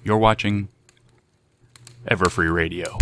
You're watching Everfree Radio.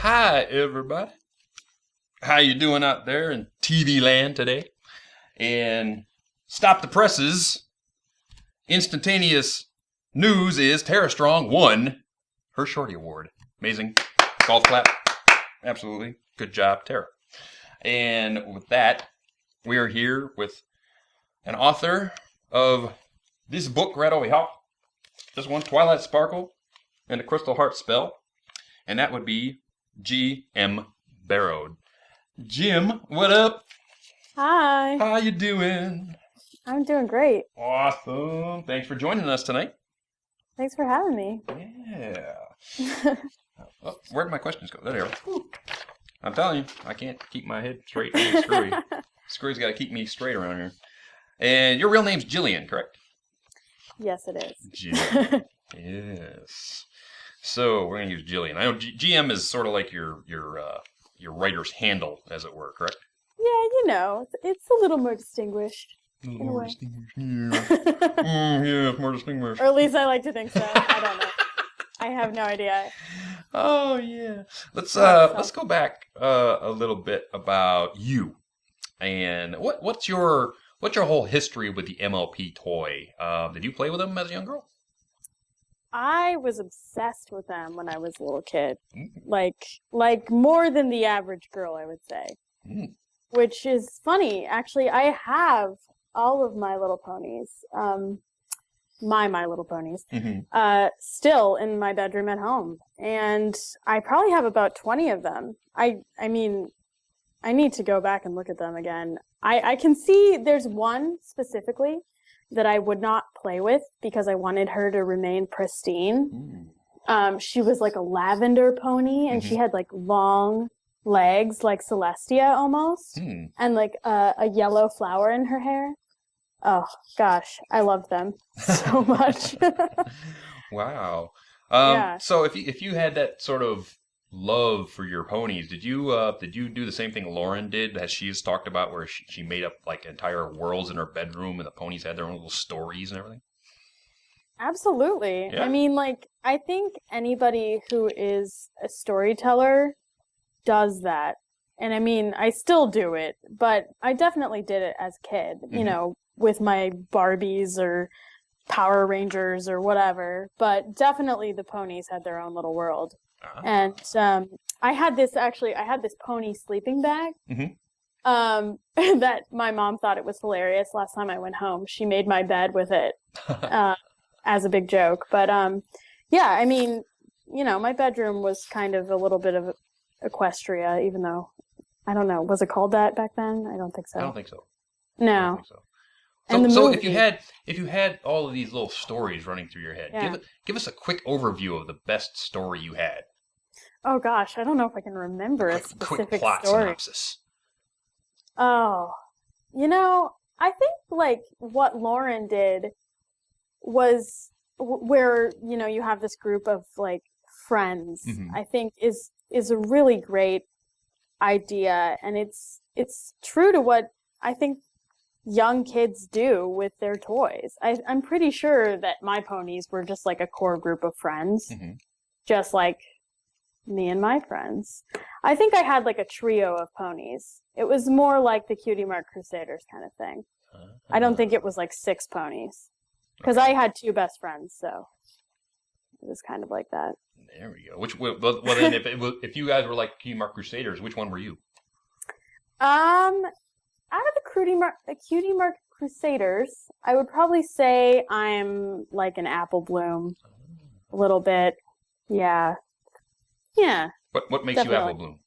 Hi, everybody. How you doing out there in TV land today? And stop the presses. Instantaneous news is Tara Strong won her Shorty Award. Amazing. Golf clap. Absolutely. Good job, Tara. And with that, we are here with an author of this book right over here. This one, Twilight Sparkle and the Crystal Heart Spell. And that would be G.M. Barrow. Jim, what up? Hi. How you doing? I'm doing great. Awesome. Thanks for joining us tonight. Thanks for having me. Yeah. Oh, where'd my questions go? There they are. I'm telling you, I can't keep my head straight. I'm screwy. Screwy's got to keep me straight around here. And your real name's Jillian, correct? Yes, it is. Jillian. Yes. So we're gonna use Jillian. I know GM is sort of like your writer's handle, as it were, correct? Yeah, you know, it's a little more distinguished. A little In a more way. distinguished. Yeah. Yeah, it's more distinguished. Or at least I like to think so. I don't know. I have no idea. Oh yeah. Let's go back a little bit about you, and what's your whole history with the MLP toy? Did you play with them as a young girl? I was obsessed with them when I was a little kid. Like more than the average girl, I would say. Mm. Which is funny. Actually, I have all of My Little Ponies. My Little Ponies, still in my bedroom at home. And I probably have about 20 of them. I mean, I need to go back and look at them again. I can see there's one specifically that I would not play with because I wanted her to remain pristine. She was like a lavender pony, and she had like long legs like Celestia almost, and like a yellow flower in her hair. Oh gosh, I loved them so much. Wow. Yeah. So if you had that sort of love for your ponies, did you do the same thing Lauren did, as she's talked about, where she made up like entire worlds in her bedroom and the ponies had their own little stories and everything? Absolutely. Yeah. I mean, like, I think anybody who is a storyteller does that. And I mean, I still do it, but I definitely did it as a kid, you know, with my Barbies or Power Rangers or whatever. But definitely the ponies had their own little world. And I had this pony sleeping bag that my mom thought it was hilarious. Last time I went home, she made my bed with it as a big joke. But yeah, I mean, you know, my bedroom was kind of a little bit of Equestria, even though, I don't know, was it called that back then? I don't think so. I don't think so. No. I don't think so. And So the if you had all of these little stories running through your head, give us a quick overview of the best story you had. Oh gosh, I don't know if I can remember a specific quick plot story. synopsis. Oh, you know, I think like what Lauren did was where, you know, you have this group of like friends, I think is a really great idea, and it's true to what I think young kids do with their toys. I'm pretty sure that my ponies were just like a core group of friends, just like me and my friends. I think I had like a trio of ponies. It was more like the Cutie Mark Crusaders kind of thing. I don't think it was like 6 ponies, because I had 2 best friends, so it was kind of like that. There we go. Well then, if you guys were like Cutie Mark Crusaders, which one were you? Out of the Cutie Mark Crusaders, I would probably say I'm like an Apple Bloom, a little bit. Yeah. What makes definitely. you Apple Bloom?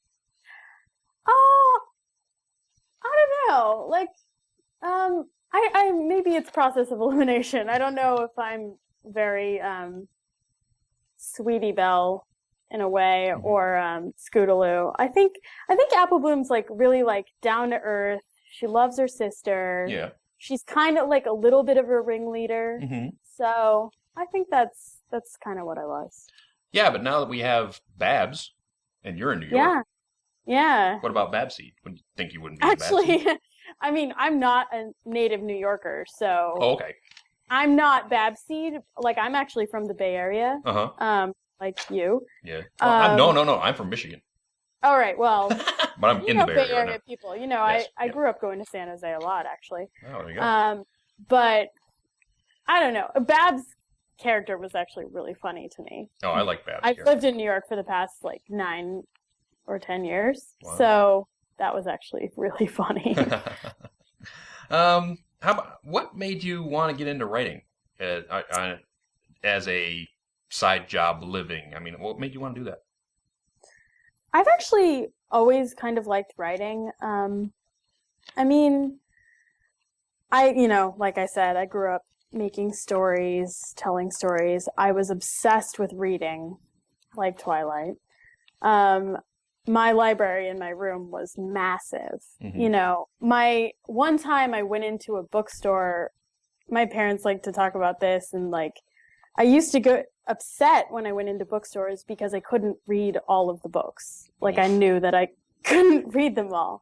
Oh, I don't know. Like, I maybe it's process of elimination. I don't know if I'm very Sweetie Belle in a way, or Scootaloo. I think Apple Bloom's like really like down to earth. She loves her sister. Yeah. She's kind of like a little bit of a ringleader. So I think that's kind of what I was. Yeah, but now that we have Babs, and you're in New York. Yeah. What about Babseed? Would you think you wouldn't be Actually, I mean, I'm not a native New Yorker, so. Oh, okay. I'm not Babseed. Like, I'm actually from the Bay Area. Like you. Yeah. Well, no. I'm from Michigan. All right. Well, but I'm in the Bay Area Area people. You know, yes, I grew up going to San Jose a lot, actually. Oh, there you go. But I don't know. Babs' character was actually really funny to me. Oh, I like Babs. I've lived in New York for the past like 9 or 10 years, wow. So that was actually really funny. What made you want to get into writing as a side job living? I mean, what made you want to do that? I've actually always kind of liked writing. I mean, like I said, I grew up making stories, telling stories. I was obsessed with reading, like Twilight. My library in my room was massive. You know, one time I went into a bookstore. My parents like to talk about this, and like, I used to get upset when I went into bookstores because I couldn't read all of the books. Like, I knew that I couldn't read them all.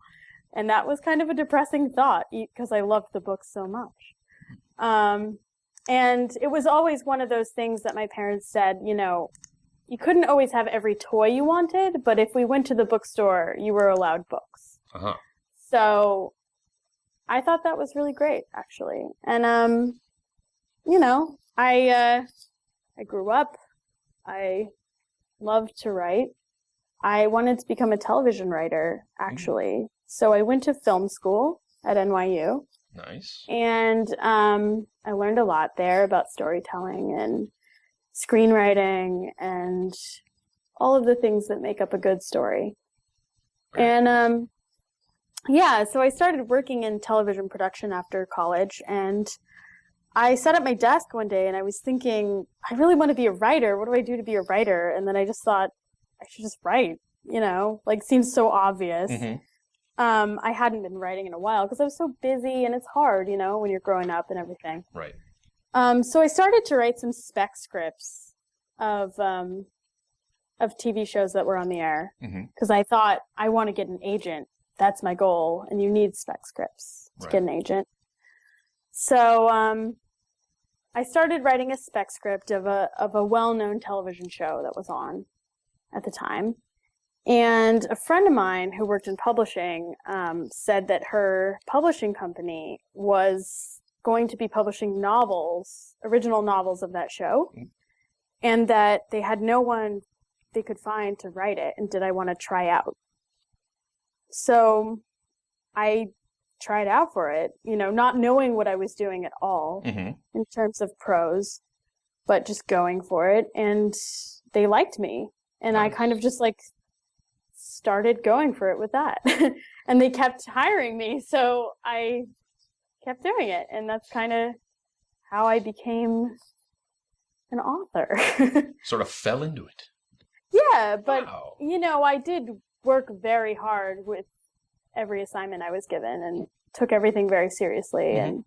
And that was kind of a depressing thought because I loved the books so much. And it was always one of those things that my parents said, you know, you couldn't always have every toy you wanted, but if we went to the bookstore, you were allowed books. So I thought that was really great, actually. And, you know, I grew up. I loved to write. I wanted to become a television writer, actually. So I went to film school at NYU. Nice. And I learned a lot there about storytelling and screenwriting and all of the things that make up a good story. And so I started working in television production after college, and I sat at my desk one day and I was thinking, I really want to be a writer. What do I do to be a writer? And then I just thought, I should just write, you know, like, seems so obvious. I hadn't been writing in a while because I was so busy, and it's hard, you know, when you're growing up and everything. Right. So I started to write some spec scripts of TV shows that were on the air, because I thought, I want to get an agent. That's my goal, and you need spec scripts to get an agent. So I started writing a spec script of a well-known television show that was on at the time. And a friend of mine who worked in publishing said that her publishing company was going to be publishing novels, original novels of that show, and that they had no one they could find to write it, and did I want to try out? So I tried out for it, you know, not knowing what I was doing at all in terms of prose, but just going for it, and they liked me, and I kind of just like started going for it with that. And they kept hiring me, so I kept doing it, and that's kind of how I became an author. Sort of fell into it. Yeah, but you know, I did work very hard with every assignment I was given and took everything very seriously, and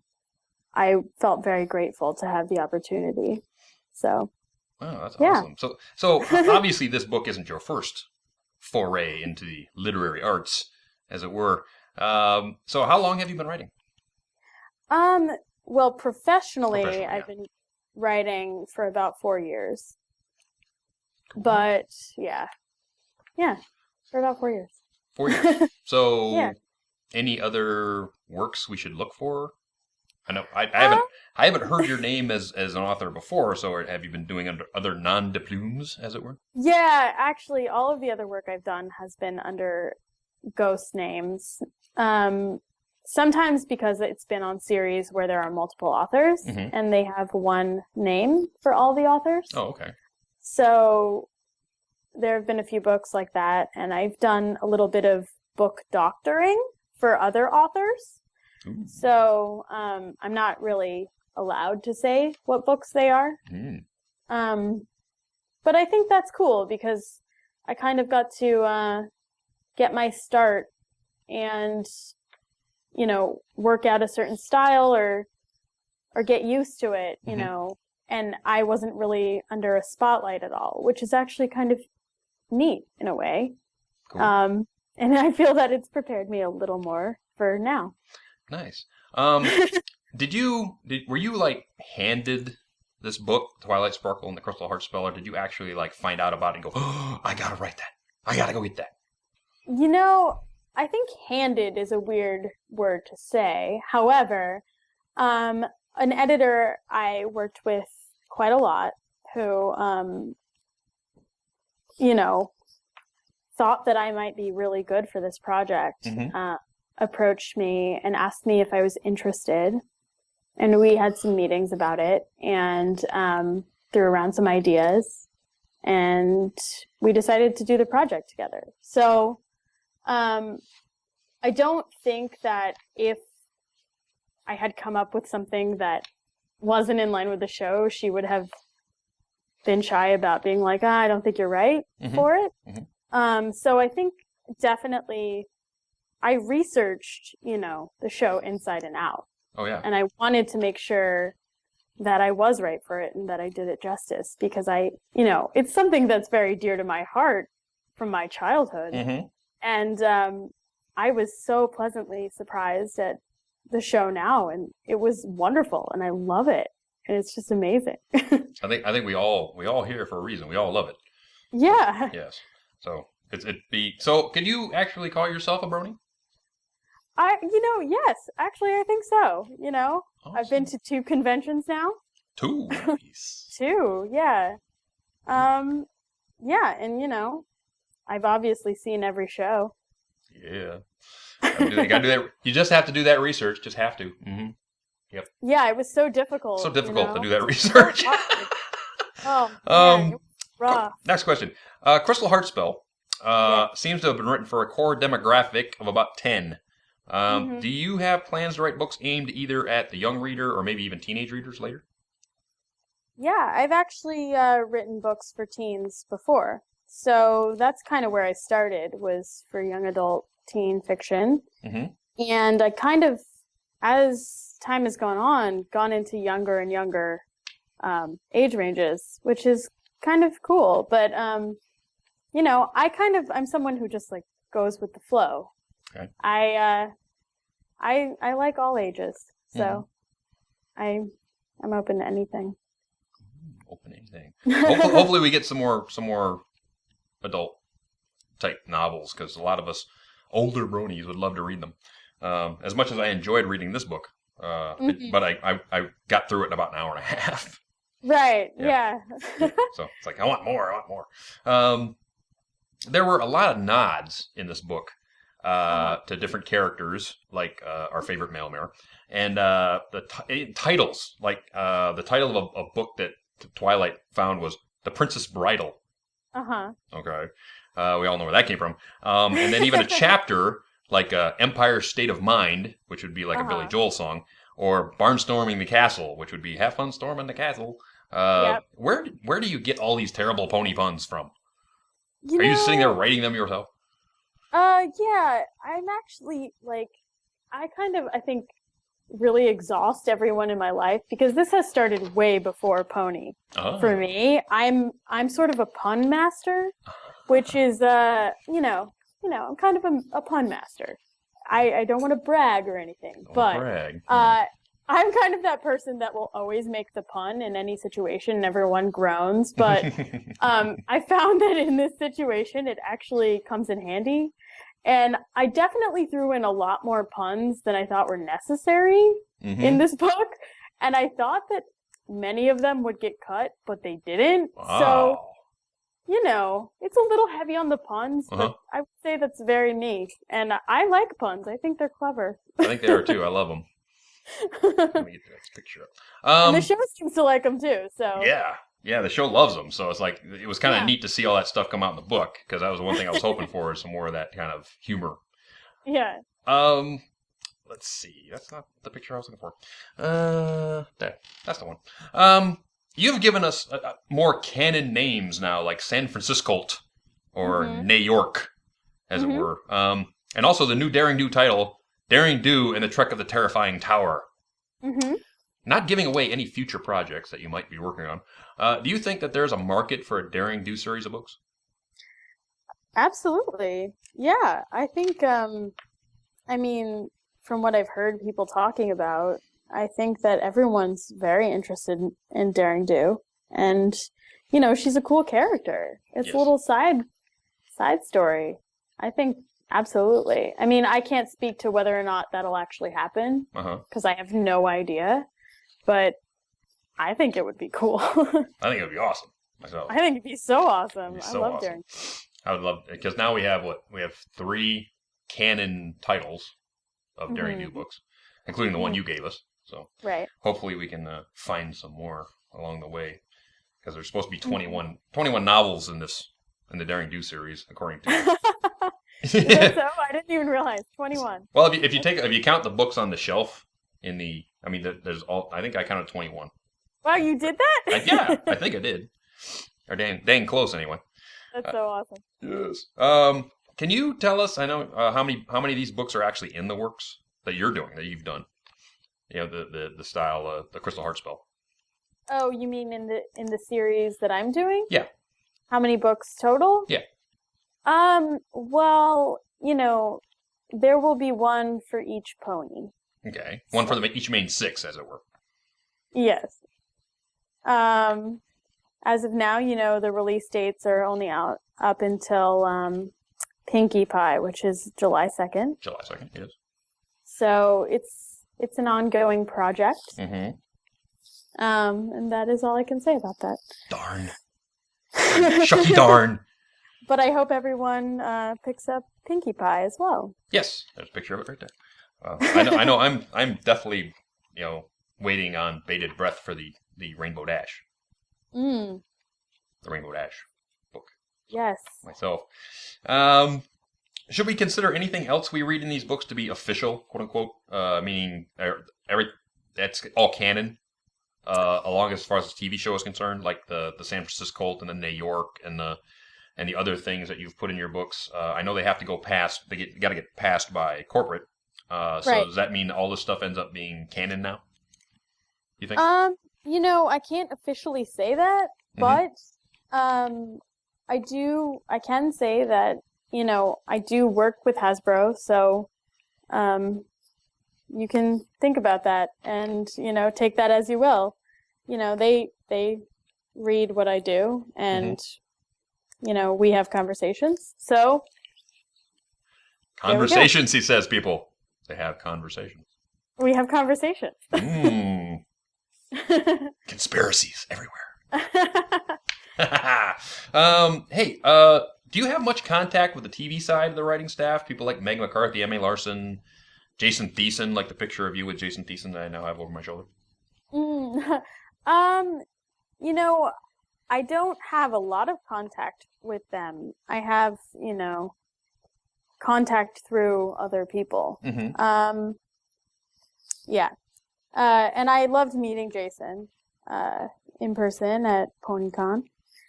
I felt very grateful to have the opportunity. So wow, that's awesome. So obviously this book isn't your first foray into the literary arts, as it were. So how long have you been writing? Well, professionally, Professionally, I've yeah. been writing for about 4 years. Cool. But yeah, for about 4 years. 4 years. So, Yeah. any other works we should look for? I know I Uh, haven't heard your name as an author before. So, have you been doing under other non-diplumes, as it were? Yeah, actually, all of the other work I've done has been under ghost names. Sometimes because it's been on series where there are multiple authors Mhm. and they have one name for all the authors. Oh, okay. So there have been a few books like that, and I've done a little bit of book doctoring for other authors. Ooh. So I'm not really allowed to say what books they are. But I think that's cool because I kind of got to get my start and, work out a certain style or get used to it, you know, and I wasn't really under a spotlight at all, which is actually kind of neat in a way. Cool. And I feel that it's prepared me a little more for now. Nice. Were you like handed this book, Twilight Sparkle and the Crystal Heart Spell, or did you actually like find out about it and go, oh, I gotta write that. I gotta go get that. I think handed is a weird word to say. However, an editor I worked with quite a lot who, thought that I might be really good for this project, approached me and asked me if I was interested. And we had some meetings about it and threw around some ideas. And we decided to do the project together. So I don't think that if I had come up with something that wasn't in line with the show, she would have been shy about being like, I don't think you're right for it. So I think definitely I researched, the show inside and out. Oh, yeah. And I wanted to make sure that I was right for it and that I did it justice because it's something that's very dear to my heart from my childhood. And I was so pleasantly surprised at the show now, and it was wonderful, and I love it, and it's just amazing. I think we all here for a reason. We all love it. Yeah. Yes. So so. Can you actually call yourself a brony? Yes, actually, I think so. Awesome. I've been to 2 conventions now. 2. Nice. 2, yeah. Yeah, and I've obviously seen every show. Yeah. You gotta do that. You just have to do that research. Just have to. Yep. Yeah, it was so difficult. So difficult to do that research. Oh, man, it was rough. Next question. Crystal Heart Spell seems to have been written for a core demographic of about 10. Do you have plans to write books aimed either at the young reader or maybe even teenage readers later? Yeah, I've actually written books for teens before. So that's kind of where I started, was for young adult teen fiction. And I kind of, as time has gone into younger and younger age ranges, which is kind of cool. But, I'm someone who just like goes with the flow. Okay. I like all ages, so I'm open to anything. Open anything. Hopefully we get some more adult type novels, because a lot of us older bronies would love to read them. As much as I enjoyed reading this book, but I got through it in about an hour and a half. Right. Yeah. So it's like I want more. There were a lot of nods in this book to different characters, like our favorite mail mirror, and the titles, like the title of a book that Twilight found was The Princess Bridal. Okay. We all know where that came from. And then even a chapter like Empire State of Mind, which would be like a Billy Joel song, or Barnstorming the Castle, which would be Have Fun Storming the Castle. Where do you get all these terrible pony puns from? Are you sitting there writing them yourself? Yeah, I'm actually I think really exhaust everyone in my life, because this has started way before pony. For me. I'm sort of a pun master, which is I'm kind of a pun master. I don't want to brag or anything, but brag. I'm kind of that person that will always make the pun in any situation and everyone groans, but I found that in this situation it actually comes in handy. And I definitely threw in a lot more puns than I thought were necessary in this book. And I thought that many of them would get cut, but they didn't. Wow. So, it's a little heavy on the puns, but I would say that's very me. And I like puns. I think they're clever. I think they are too. I love them. Let me get the next picture up. And the show seems to like them too. So yeah, the show loves them. So it's like it was kind of neat to see all that stuff come out in the book because that was one thing I was hoping for is some more of that kind of humor. Yeah. Let's see. That's not the picture I was looking for. There. That's the one. You've given us more canon names now, like San Francisco or New York, as it were. And also the new Daring Do title, Daring Do and the Trek of the Terrifying Tower. Not giving away any future projects that you might be working on. Do you think that there's a market for a Daring Do series of books? Absolutely. Yeah. I think, from what I've heard people talking about, I think that everyone's very interested in Daring Do. And, she's a cool character. It's a little side story. I think absolutely. I mean, I can't speak to whether or not that'll actually happen because I have no idea. But I think it would be cool. I think it would be awesome myself. I think it'd be so awesome. I love awesome. Daring. I would love because now we have 3 canon titles of Daring Do books, including the one you gave us. So hopefully we can find some more along the way because there's supposed to be 21 novels in the Daring Do series, according to. So I didn't even realize 21. Well, if you count the books on the shelf there's all. I think I counted 21. Wow, you did that? Yeah, I think I did. Or dang close anyway. That's so awesome. Yes. Can you tell us? I know how many of these books are actually in the works that you're doing that you've done. The style, the Crystal Heart spell. Oh, you mean in the series that I'm doing? Yeah. How many books total? Yeah. Well, there will be one for each pony. Okay. One for each main 6, as it were. Yes. As of now, the release dates are only out up until Pinkie Pie, which is July 2nd. July 2nd, yes. So it's an ongoing project. And that is all I can say about that. Darn. Shucky darn. But I hope everyone picks up Pinkie Pie as well. Yes, there's a picture of it right there. I know. I'm definitely, waiting on bated breath for the Rainbow Dash. The Rainbow Dash book. Yes. Myself. Should we consider anything else we read in these books to be official, quote unquote? Meaning that's all canon, along as far as the TV show is concerned, like the San Francisco and the New York and the other things that you've put in your books. I know they have to go past. They got to get passed by corporate. So does that mean all this stuff ends up being canon now? You think? I can't officially say that, but I can say that, I do work with Hasbro, so you can think about that and, take that as you will. They read what I do and, we have conversations. So conversations, he says, people. They have conversations. We have conversations. Conspiracies everywhere. Hey, do you have much contact with the TV side of the writing staff? People like Meg McCarthy, M.A. Larson, Jason Thiessen, like the picture of you with Jason Thiessen that I now have over my shoulder? I don't have a lot of contact with them. I have, contact through other people. Yeah. And I loved meeting Jason in person at PonyCon.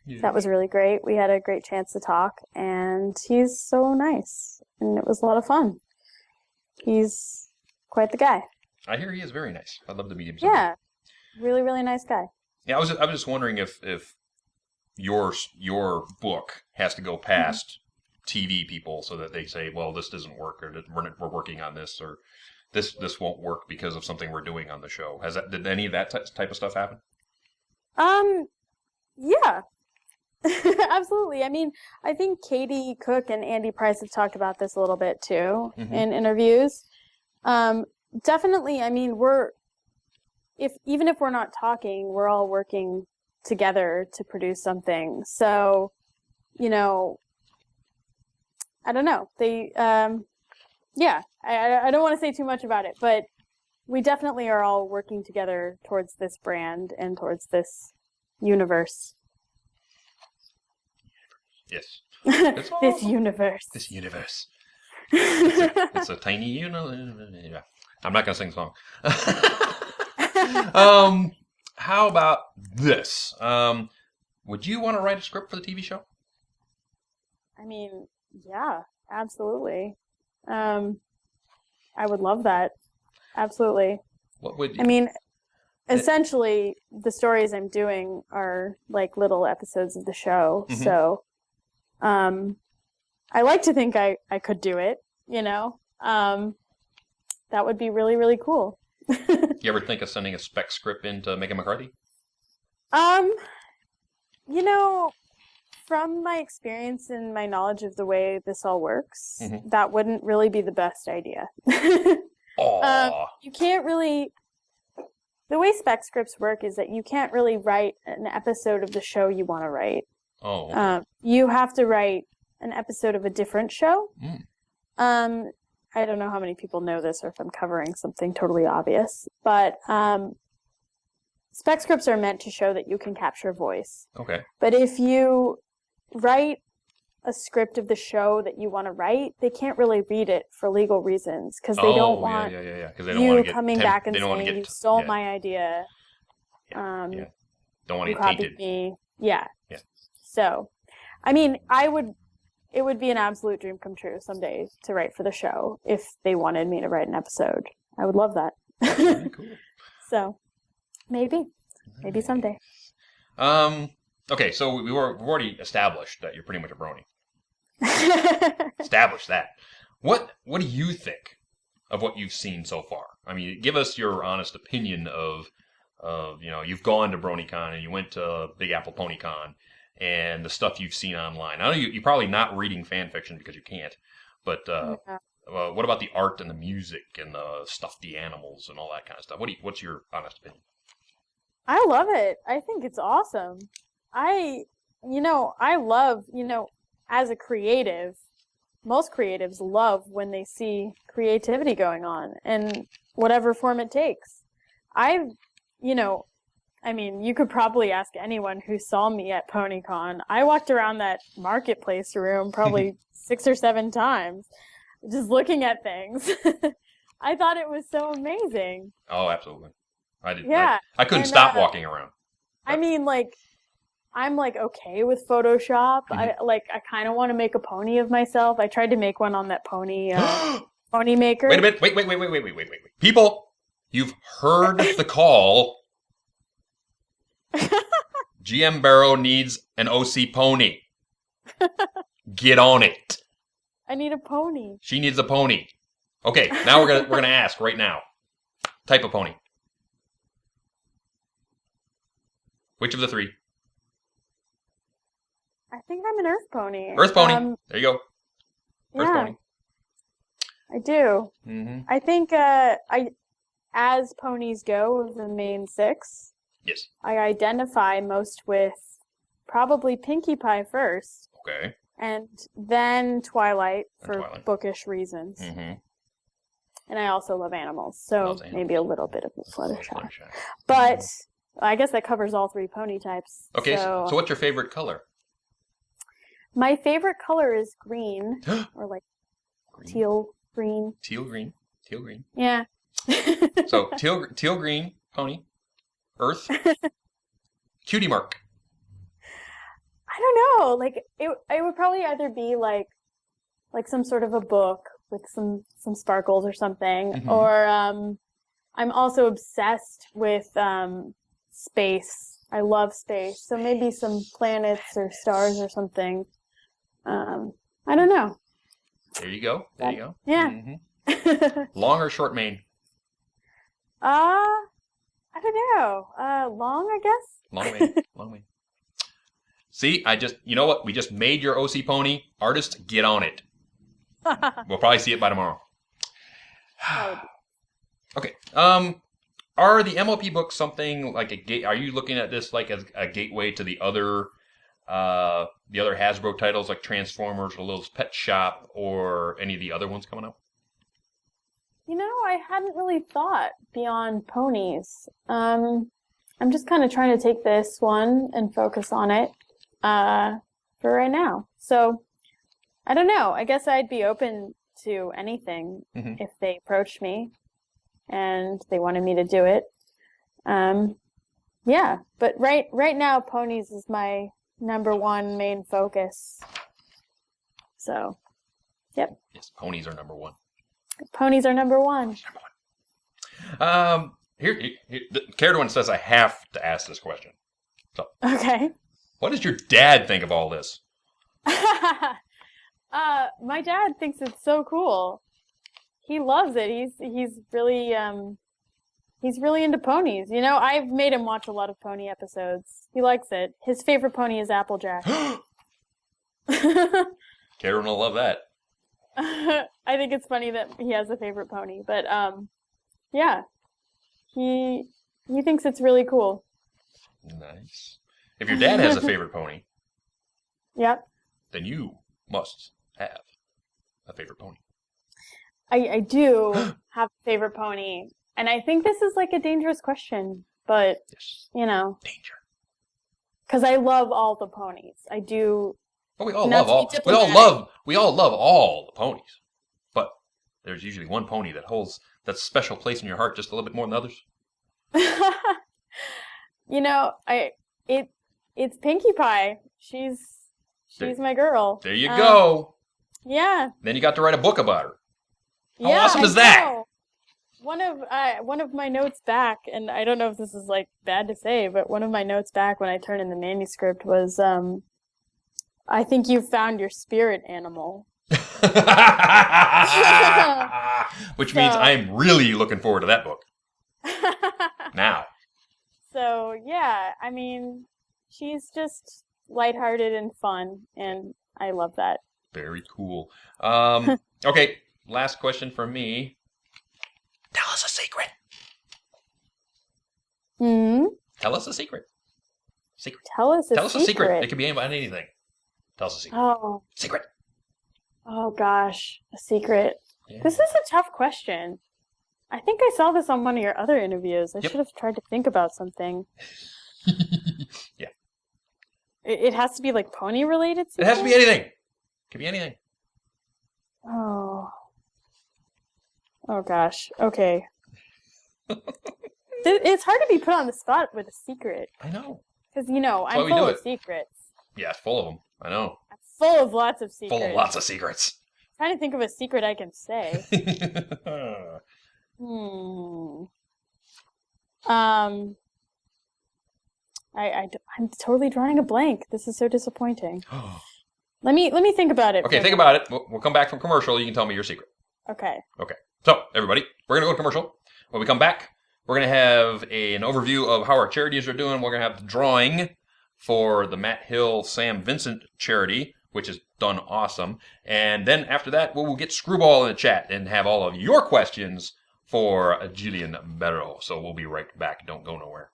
Yeah. That was really great. We had a great chance to talk, and he's so nice, and it was a lot of fun. He's quite the guy. I hear he is very nice. I'd love to meet him someday. Yeah, really, really nice guy. Yeah, I was just wondering if your book has to go past TV people so that they say, well, this doesn't work, or we're working on this, or this won't work because of something we're doing on the show? Did any of that type of stuff happen? Yeah. Absolutely. I mean, I think Katie Cook and Andy Price have talked about this a little bit too in interviews. Definitely. I mean, even if we're not talking, we're all working together to produce something. So, you know, I don't know. Yeah, I don't want to say too much about it, but we definitely are all working together towards this brand and towards this universe. Yes. This universe. This universe. It's a tiny universe. Yeah. I'm not going to sing the song. How about this? Would you want to write a script for the TV show? I mean, yeah, absolutely. I would love that. Absolutely. What would you? I mean, essentially, the stories I'm doing are like little episodes of the show. So, I like to think I could do it, you know? That would be really, really cool. You ever think of sending a spec script in to Megan McCarthy? You know, from my experience and my knowledge of the way this all works, that wouldn't really be the best idea. You can't really... The way spec scripts work is that you can't really write an episode of the show you want to write. Oh. Okay. You have to write an episode of a different show. I don't know how many people know this or if I'm covering something totally obvious, but spec scripts are meant to show that you can capture voice. Okay. But if you write a script of the show that you want to write, they can't really read it for legal reasons because they don't want you coming back and saying you stole my idea. Don't want to you get copied tainted. me. Yeah. So, I mean, it would be an absolute dream come true someday to write for the show if they wanted me to write an episode. I would love that. Very cool. So, maybe someday. Okay, so we've already established that you're pretty much a brony. Established that. What do you think of what you've seen so far? I mean, give us your honest opinion of you've gone to BronyCon and you went to Big Apple PonyCon and the stuff you've seen online. I know you're probably not reading fan fiction because you can't, but what about the art and the music and the stuffed animals and all that kind of stuff? What's your honest opinion? I love it. I think it's awesome. I love, as a creative, most creatives love when they see creativity going on in whatever form it takes. You could probably ask anyone who saw me at PonyCon. I walked around that marketplace room probably 6 or 7 times, just looking at things. I thought it was so amazing. Oh, absolutely. I did. Yeah. I couldn't stop walking around. I mean, I'm okay with Photoshop. I kind of want to make a pony of myself. I tried to make one on that pony pony maker. Wait a minute. Wait. People, you've heard the call. GM Barrow needs an OC pony. Get on it. I need a pony. She needs a pony. Okay, now we're gonna ask right now. Type of pony. Which of the 3? I think I'm an earth pony. Earth pony. There you go. Earth pony. I do. Mm-hmm. I think as ponies go, of the main 6, yes, I identify most with probably Pinkie Pie first. Okay. And then Twilight for bookish reasons. Mm-hmm. And I also love animals, so maybe a little bit of Fluttershy. But I guess that covers all 3 pony types. Okay, so what's your favorite color? My favorite color is green, or green. Teal green. Teal green. Yeah. So teal green pony, Earth, cutie mark. I don't know. It would probably either be like some sort of a book with some sparkles or something, or I'm also obsessed with space. I love space, so maybe some planets or stars or something. I don't know. There you go. Yeah. Mm-hmm. Long or short mane? I don't know. Long, I guess. Long way. See, you know what? We just made your OC pony. Artist, get on it. We'll probably see it by tomorrow. Okay. Are the MLP books something like a gate? Are you looking at this like as a gateway to the other Hasbro titles like Transformers or Littlest Pet Shop or any of the other ones coming up? You know, I hadn't really thought beyond ponies. I'm just kind of trying to take this one and focus on it for right now. So, I don't know. I guess I'd be open to anything if they approached me and they wanted me to do it. Yeah, but right now, ponies is my number one main focus. So, yep. Yes, ponies are number one. Ponies are number one. Here Cared One says I have to ask this question. So, okay. What does your dad think of all this? My dad thinks it's so cool. He loves it. He's really into ponies. You know, I've made him watch a lot of pony episodes. He likes it. His favorite pony is Applejack. Cared will love that. I think it's funny that he has a favorite pony, but yeah, he thinks it's really cool. Nice. If your dad has a favorite pony, yep, then you must have a favorite pony. I do have a favorite pony, and I think this is like a dangerous question, but yes. You know, danger. Because I love all the ponies. I do. Well, we all love all the ponies, but there's usually one pony that holds that special place in your heart just a little bit more than others. You know, it's Pinkie Pie. She's my girl. There you go. Yeah. Then you got to write a book about her. How awesome is that? One of my notes back, and I don't know if this is like bad to say, but one of my notes back when I turned in the manuscript was, I think you found your spirit animal. Which means I'm really looking forward to that book. Now. So, yeah, I mean, she's just lighthearted and fun, and I love that. Very cool. Okay, last question from me. Tell us a secret. Tell us a secret. Tell us a secret. It could be about anything. Tell us a secret. Oh. Secret. Oh, gosh. A secret. Yeah. This is a tough question. I think I saw this on one of your other interviews. I should have tried to think about something. Yeah. It has to be like pony related? It has to be anything. It could be anything. Oh. Oh, gosh. Okay. It's hard to be put on the spot with a secret. I know. Because, you know, I'm full of secrets. Yeah, it's full of them. I know. I'm full of lots of secrets. Full of lots of secrets. I'm trying to think of a secret I can say. I'm totally drawing a blank. This is so disappointing. Let me think about it. Okay, think about it. We'll come back from commercial. You can tell me your secret. Okay. Okay. So, everybody, we're going to go to commercial. When we come back, we're going to have an overview of how our charities are doing. We're going to have the drawing for the Matt Hill Sam Vincent charity, which is done awesome. And then after that, we'll get Screwball in the chat and have all of your questions for Jillian Barrow. So we'll be right back. Don't go nowhere.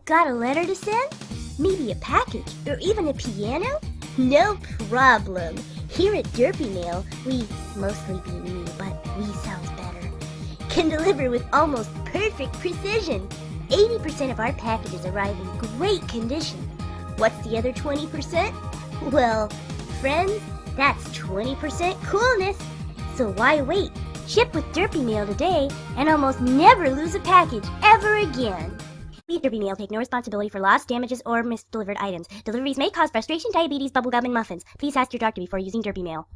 Got a letter to send? Maybe a package or even a piano? No problem. Here at Derpy Mail, we, mostly be me, but we sounds better, can deliver with almost perfect precision. 80% of our packages arrive in great condition. What's the other 20%? Well, friends, that's 20% coolness. So why wait? Ship with Derpy Mail today and almost never lose a package ever again. We at Derpy Mail take no responsibility for lost, damages, or misdelivered items. Deliveries may cause frustration, diabetes, bubblegum, and muffins. Please ask your doctor before using Derpy Mail.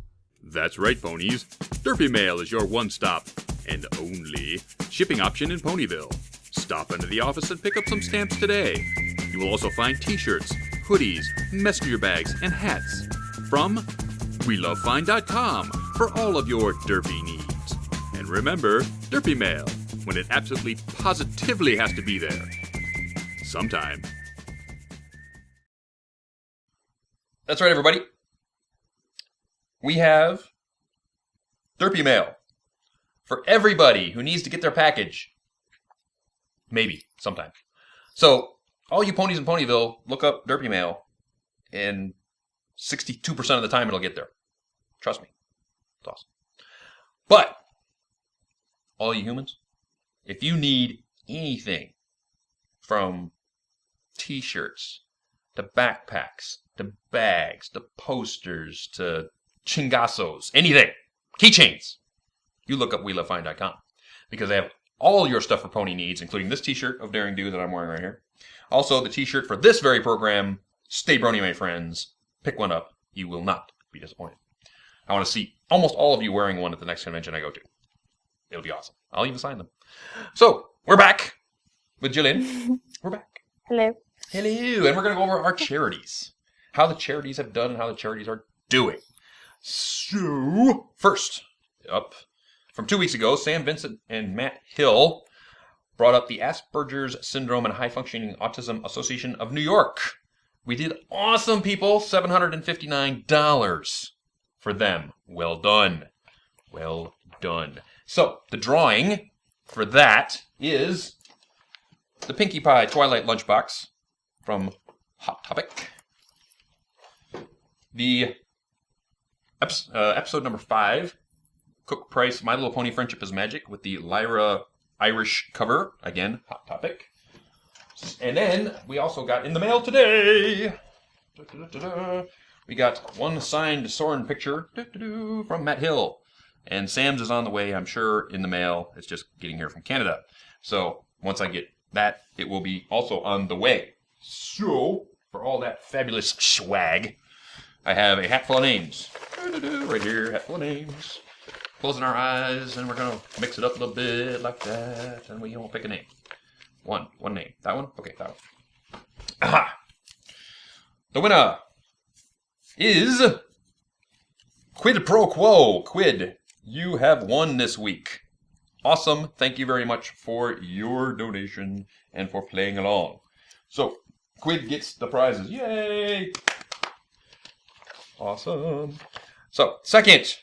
That's right, ponies. Derpy Mail is your one-stop and only shipping option in Ponyville. Stop into the office and pick up some stamps today. You will also find t-shirts, hoodies, messenger bags, and hats from WeLoveFine.com for all of your derpy needs. And And remember, Derpy Mail, when it absolutely positively has to be there. Sometime. That's right, everybody. We have Derpy Mail for everybody who needs to get their package. Maybe, sometime. So, all you ponies in Ponyville, look up Derpy Mail, and 62% of the time it'll get there. Trust me. It's awesome. But, all you humans, if you need anything from t-shirts to backpacks to bags to posters to chingazos, anything, keychains, you look up WeLoveFine.com because they have all your stuff for pony needs, including this t-shirt of Daring Do that I'm wearing right here. Also, the t-shirt for this very program, Stay Brony, my friends. Pick one up. You will not be disappointed. I want to see almost all of you wearing one at the next convention I go to. It'll be awesome. I'll even sign them. So, we're back with Jillian. We're back. Hello. Hello. And we're going to go over our charities. How the charities have done and how the charities are doing. So, first up, from 2 weeks ago, Sam Vincent and Matt Hill brought up the Asperger's Syndrome and High Functioning Autism Association of New York. We did awesome, people. $759 for them. Well done. Well done. So, the drawing for that is the Pinkie Pie Twilight Lunchbox from Hot Topic. The episode number 5, Cook Price, My Little Pony Friendship is Magic, with the Lyra Irish cover. Again, Hot Topic. And then we also got in the mail today. We got one signed Soren picture from Matt Hill. And Sam's is on the way, I'm sure, in the mail. It's just getting here from Canada. So once I get that, it will be also on the way. So, for all that fabulous swag, I have a hat full of names. Right here, hat full of names. Closing our eyes, and we're going to mix it up a little bit like that. And we won't pick a name. One name. That one? Okay, that one. Aha! The winner is Quid Pro Quo. Quid, you have won this week. Awesome. Thank you very much for your donation and for playing along. So, Quid gets the prizes. Yay! Awesome. So, second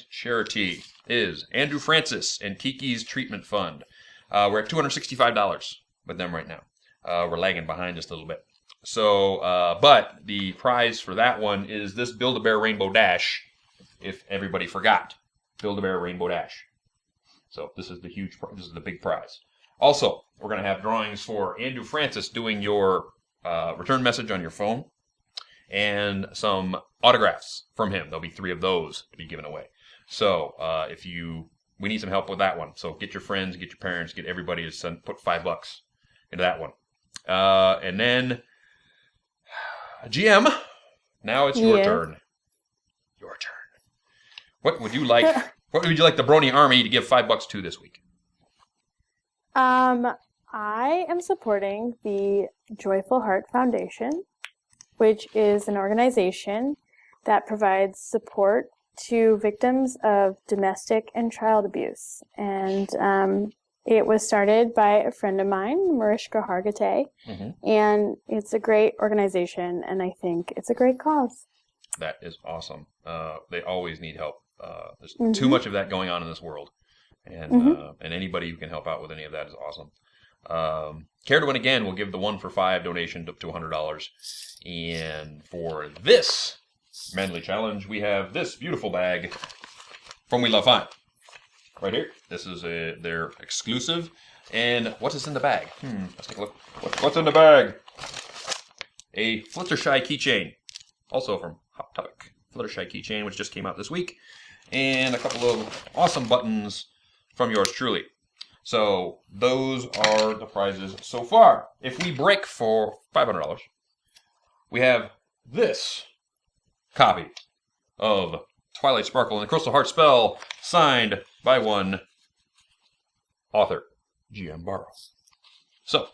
charity is Andrew Francis and Kiki's Treatment Fund. We're at $265 with them right now. We're lagging behind just a little bit. So, but the prize for that one is this Build-A-Bear Rainbow Dash, if everybody forgot. Build-A-Bear Rainbow Dash. So this is the big prize. Also, we're going to have drawings for Andrew Francis doing your return message on your phone, and some autographs from him. There'll be 3 of those to be given away. So we need some help with that one. So get your friends, get your parents, get everybody to put $5 into that one. And then GM, now it's your turn. Your turn. What would you like? What would you like the Brony Army to give $5 to this week? I am supporting the Joyful Heart Foundation, which is an organization that provides support to victims of domestic and child abuse. And it was started by a friend of mine, Mariska Hargitay, and it's a great organization, and I think it's a great cause. That is awesome. They always need help. There's too much of that going on in this world, and anybody who can help out with any of that is awesome. Care to Win Again will give the 1 for 5 donation to $100. And for this Manly Challenge, we have this beautiful bag from We Love Fine. Right here. This is their exclusive. And what is in the bag? Let's take a look. What's in the bag? A Fluttershy keychain. Also from Hot Topic. Fluttershy keychain, which just came out this week. And a couple of awesome buttons from yours truly. So those are the prizes so far. If we break for $500, we have this copy of Twilight Sparkle and the Crystal Heart Spell, signed by one author, GM Barrow. So,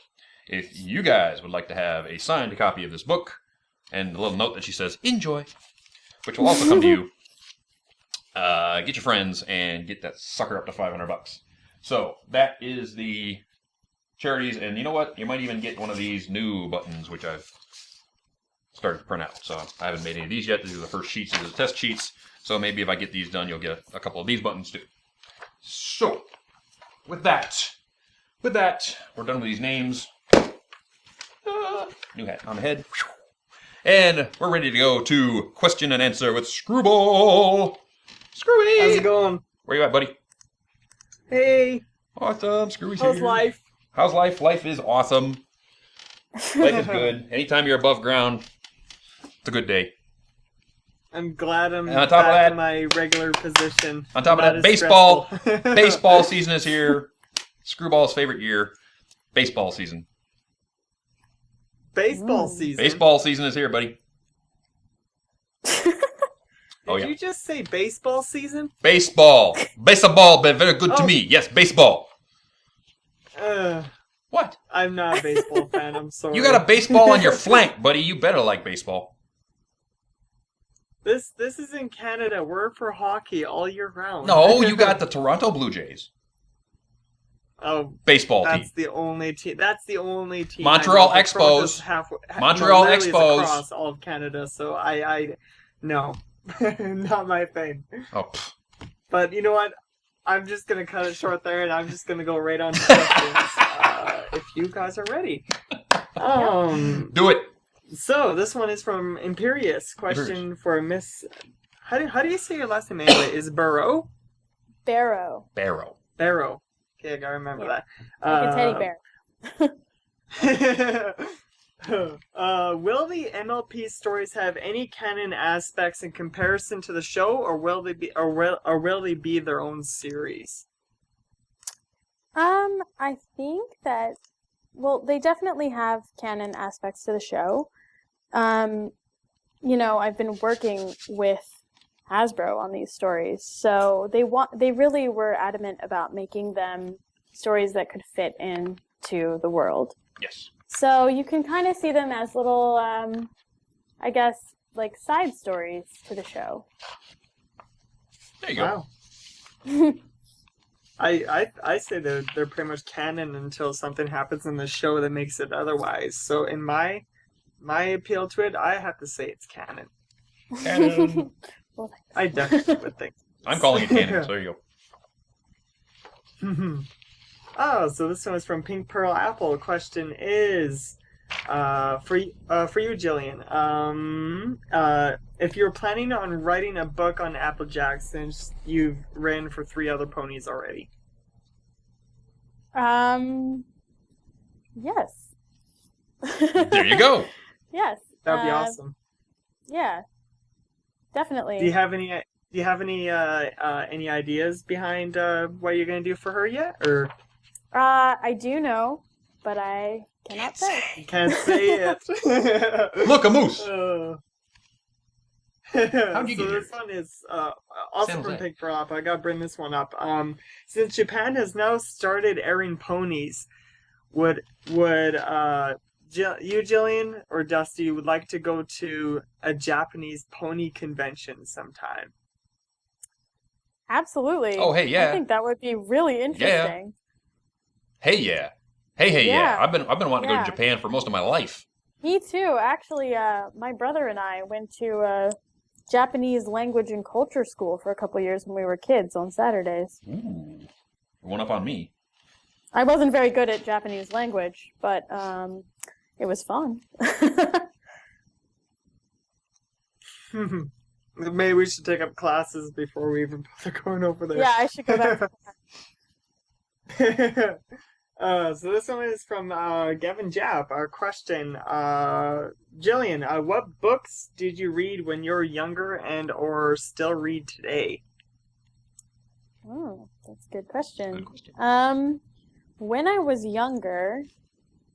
if you guys would like to have a signed copy of this book, and a little note that she says, enjoy, which will also come to you get your friends and get that sucker up to $500. So that is the charities, and you know what? You might even get one of these new buttons, which I've started to print out. So I haven't made any of these yet. These are the first sheets. These are the test sheets. So maybe if I get these done, you'll get a couple of these buttons too. So with that, we're done with these names. New hat on the head. And we're ready to go to question and answer with Screwball. Screwy! How's it going? Where you at, buddy? Hey. Awesome. Screwy's here. How's life? How's life? Life is awesome. Life is good. Anytime you're above ground, it's a good day. I'm glad I'm And on top of back that- in my regular position. On top of Not that, as baseball. stressful. Baseball season is here. Screwball's favorite year. Baseball season. Baseball season. Baseball season is here, buddy. Oh, Did yeah. you just say baseball season? Baseball. Baseball, but very good to Oh. me. Yes, baseball. What? I'm not a baseball fan. I'm sorry. You got a baseball on your flank, buddy. You better like baseball. This is in Canada. We're for hockey all year round. No, you got the Toronto Blue Jays. Oh, Baseball team. that's the only team. That's the only team. Montreal I know. Expos. Toronto's Montreal literally is Expos. across all of Canada. So I no, not my thing. Oh, pff. But you know what? I'm just gonna cut it short there, and I'm just gonna go right on to questions. If you guys are ready. Do it. So this one is from Imperious. Question for Miss. How do you say your last name anyway? Is it Barrow? Barrow. Barrow. Barrow. Okay, I gotta remember Yeah. that. Like a teddy bear. Will the MLP stories have any canon aspects in comparison to the show, or will they be their own series? I think that, well, they definitely have canon aspects to the show. You know, I've been working with Hasbro on these stories, so they really were adamant about making them stories that could fit into the world. Yes. So you can kind of see them as little, I guess, like side stories to the show. There you go. Wow. I say they're pretty much canon until something happens in the show that makes it otherwise. So in my appeal to it, I have to say it's canon. Canon. Well, I definitely would think. I'm calling it canon, so there you go. Oh, so this one is from Pink Pearl Apple. Question is for you, Jillian. If you're planning on writing a book on Applejack, since you've written for 3 other ponies already. Yes. There you go. Yes. That'd be awesome. Yeah. Definitely. Do you have any ideas behind what you're gonna do for her yet, or? I do know, but I cannot say. You can't say it. Look, a moose. How'd you so get this one is also Sounds from like- Pink Pearl Apple. I gotta bring this one up. Since Japan has now started airing ponies, would you, Jillian, or Dusty would like to go to a Japanese pony convention sometime? Absolutely. Oh, hey, yeah. I think that would be really interesting. Hey, yeah. Hey, yeah. Yeah. I've been wanting to go Yeah. to Japan for most of my life. Me too. Actually, my brother and I went to Japanese language and culture school for a couple years when we were kids on Saturdays. Ooh. One up on me. I wasn't very good at Japanese language, but it was fun. Maybe we should take up classes before we even bother going over there. Yeah, I should go back. So this one is from Gavin Japp. Our question, Jillian, what books did you read when you were younger and or still read today? Oh, that's a good question. Good question. When I was younger,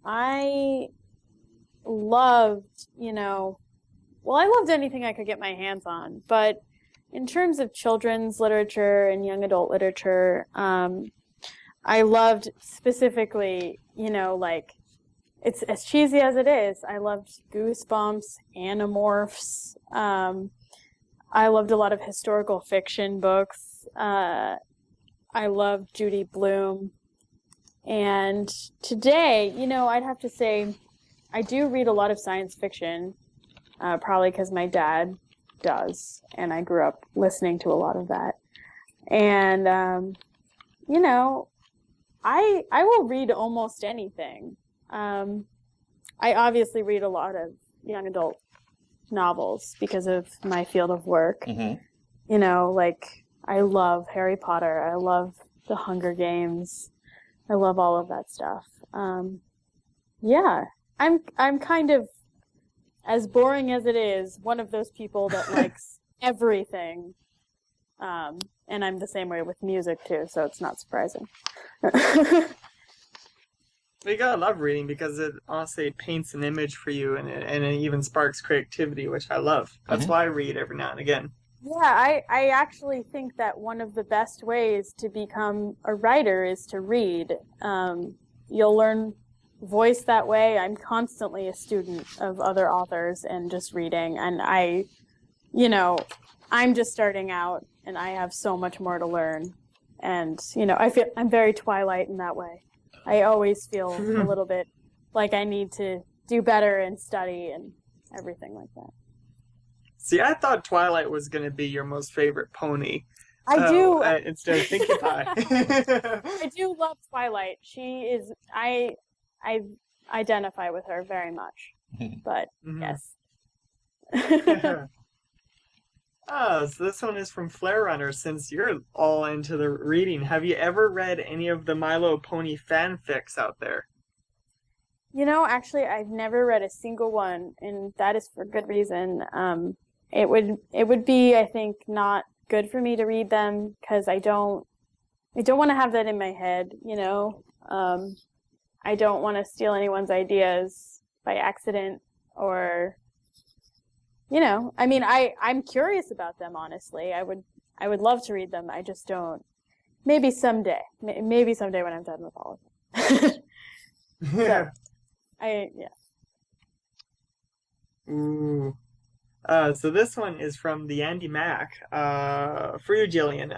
I loved, I loved anything I could get my hands on. But in terms of children's literature and young adult literature, I loved specifically, it's as cheesy as it is. I loved Goosebumps, Animorphs. I loved a lot of historical fiction books. I love Judy Blume. And today, I'd have to say I do read a lot of science fiction, probably because my dad does, and I grew up listening to a lot of that. And, I will read almost anything. I obviously read a lot of young adult novels because of my field of work. I love Harry Potter. I love The Hunger Games. I love all of that stuff. I'm kind of, as boring as it is, one of those people that likes everything. And I'm the same way with music too, so it's not surprising. You gotta love reading because it honestly paints an image for you, and it even sparks creativity, which I love. That's why I read every now and again. Yeah, I actually think that one of the best ways to become a writer is to read. You'll learn voice that way. I'm constantly a student of other authors and just reading, and I'm just starting out, and I have so much more to learn. And, I feel I'm very Twilight in that way. I always feel a little bit like I need to do better and study and everything like that. See, I thought Twilight was going to be your most favorite pony. I do. Instead of Pinkie Pie. I do love Twilight. She is, I identify with her very much. But, yes. So this one is from Flare Runner. Since you're all into the reading, have you ever read any of the My Little Pony fanfics out there? Actually, I've never read a single one, and that is for good reason. It would be, I think, not good for me to read them because I don't want to have that in my head. I don't want to steal anyone's ideas by accident or. I'm curious about them, honestly. I would love to read them. I just don't. Maybe someday. Maybe someday when I'm done with all of them. Ooh. So this one is from the Andy Mac. For you, Jillian.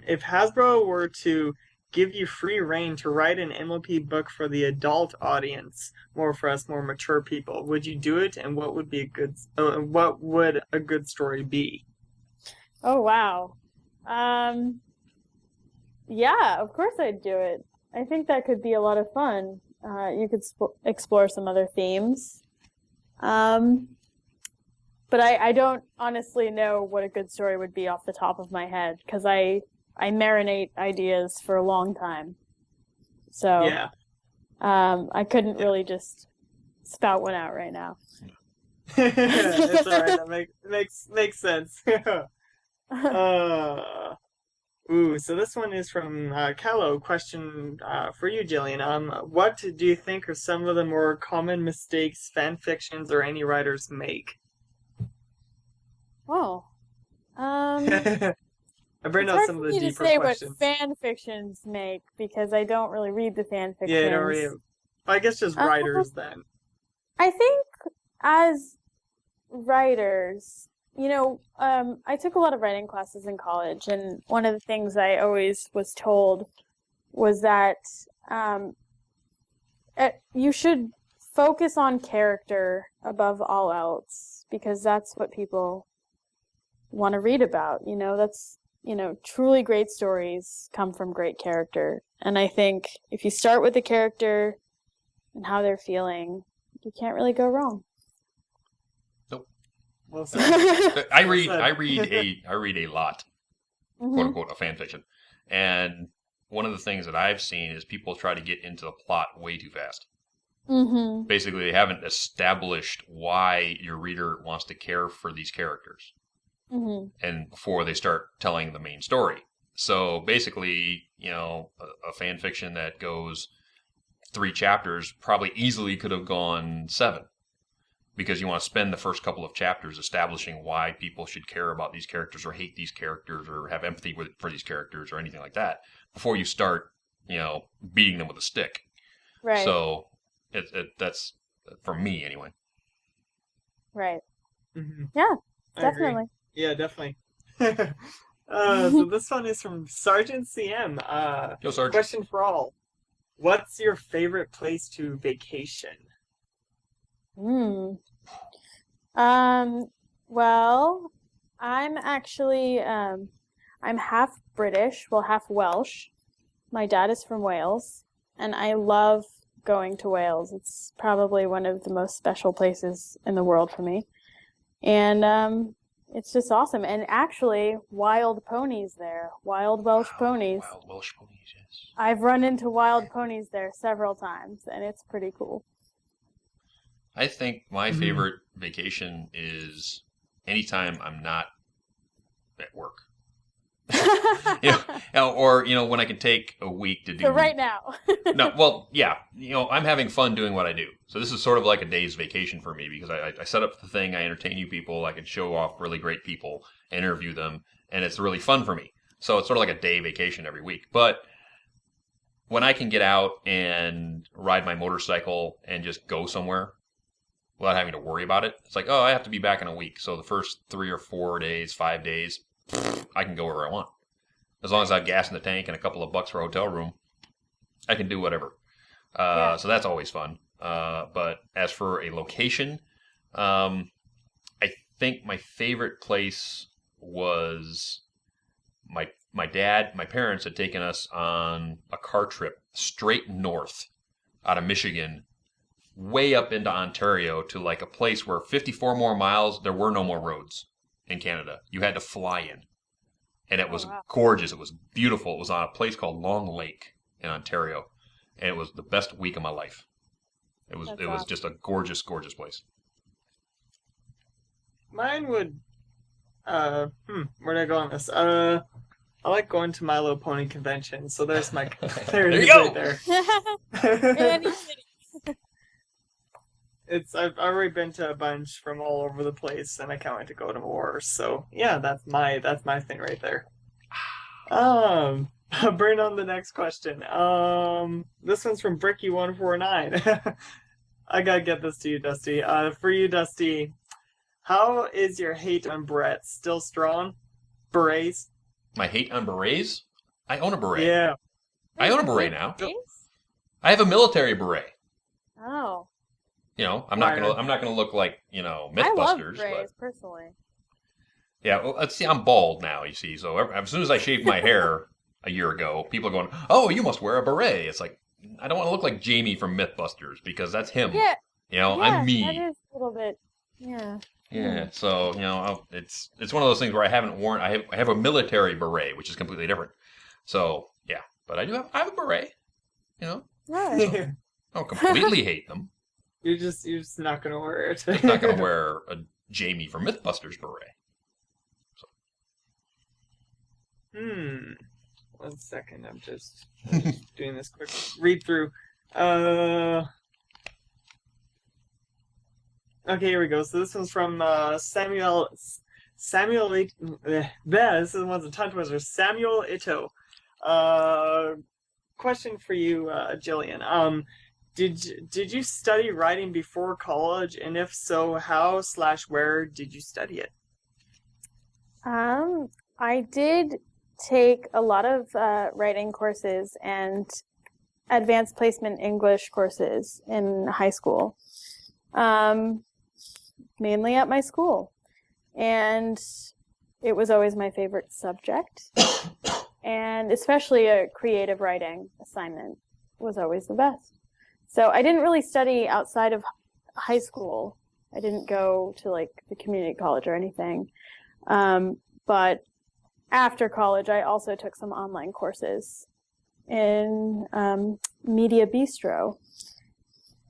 If Hasbro were to give you free reign to write an MLP book for the adult audience, more for us more mature people, would you do it? And what would a good story be? Oh wow. Yeah, of course I'd do it. I think that could be a lot of fun. You could explore some other themes. But I don't honestly know what a good story would be off the top of my head because I marinate ideas for a long time. So yeah. I couldn't really just spout one out right now. It's all right. That makes sense. So this one is from Callow. Question for you, Jillian. What do you think are some of the more common mistakes fan fictions or any writers make? Oh. I bring out some of the deeper questions. It's hard for me to say questions. what fan fictions make because I don't really read the fan fictions. Yeah, you don't read. I guess just writers then. I think as writers, I took a lot of writing classes in college, and one of the things I always was told was that you should focus on character above all else because that's what people want to read about. That's truly great stories come from great character. And I think if you start with the character and how they're feeling, you can't really go wrong. Nope. Well said. I read a lot, quote unquote, of fan fiction. And one of the things that I've seen is people try to get into the plot way too fast. Mm-hmm. Basically, they haven't established why your reader wants to care for these characters. Mm-hmm. And before they start telling the main story. So basically, a fan fiction that goes 3 chapters probably easily could have gone 7 because you want to spend the first couple of chapters establishing why people should care about these characters or hate these characters or have empathy for these characters or anything like that before you start, beating them with a stick. Right. So that's for me anyway. Right. Mm-hmm. Yeah, definitely. Yeah, definitely. So this one is from Sergeant CM. Yo, Sarge. Question for all. What's your favorite place to vacation? Well, I'm actually I'm half British, well, half Welsh. My dad is from Wales, and I love going to Wales. It's probably one of the most special places in the world for me. And it's just awesome. And actually, wild ponies there, wild Welsh ponies. Wild Welsh ponies, yes. I've run into wild ponies there several times, and it's pretty cool. I think my favorite vacation is anytime I'm not at work. Or when I can take a week to do. So right now. No, well, yeah, I'm having fun doing what I do. So this is sort of like a day's vacation for me because I set up the thing, I entertain you people, I can show off really great people, interview them, and it's really fun for me. So it's sort of like a day vacation every week. But when I can get out and ride my motorcycle and just go somewhere without having to worry about it, it's like, oh, I have to be back in a week. So the first 3 or 4 days, 5 days, I can go wherever I want. As long as I have gas in the tank and a couple of bucks for a hotel room, I can do whatever. So that's always fun. But as for a location, I think my favorite place was my parents had taken us on a car trip straight north out of Michigan, way up into Ontario to like a place where 54 more miles, there were no more roads in Canada. You had to fly in. And it was gorgeous. It was beautiful. It was on a place called Long Lake in Ontario. And it was the best week of my life. It was just a gorgeous, gorgeous place. Mine would where'd I go on this? I like going to My Little Pony convention, so there's my there you is go! right there. In any city. I've already been to a bunch from all over the place, and I can't wait to go to more. So yeah, that's my thing right there. Bring on the next question. This one's from Bricky149. I gotta get this to you, Dusty. For you, Dusty, how is your hate on berets still strong? Berets? My hate on berets? I own a beret. Yeah. I own a beret now. Berets? I have a military beret. Oh. I'm not gonna look like MythBusters. I love berets, personally. Yeah, well, let's see. I'm bald now. You see, so as soon as I shaved my hair a year ago, people are going, "Oh, you must wear a beret." It's like I don't want to look like Jamie from MythBusters because that's him. Yeah. I'm me. That is a little bit. Yeah. Yeah. So it's one of those things where I haven't worn. I have a military beret, which is completely different. So yeah, but I have a beret. Right. I don't completely hate them. You're just not gonna wear it. I'm not gonna wear a Jamie from MythBusters beret. So. 1 second, I'm just doing this quick read through. Okay, here we go. So this one's from Samuel. This one's a tongue twister. Samuel Ito. Question for you, Jillian. Did you study writing before college, and if so, how/where did you study it? I did take a lot of writing courses and advanced placement English courses in high school, mainly at my school, and it was always my favorite subject, and especially a creative writing assignment was always the best. So I didn't really study outside of high school. I didn't go to like the community college or anything. But after college, I also took some online courses in Media Bistro.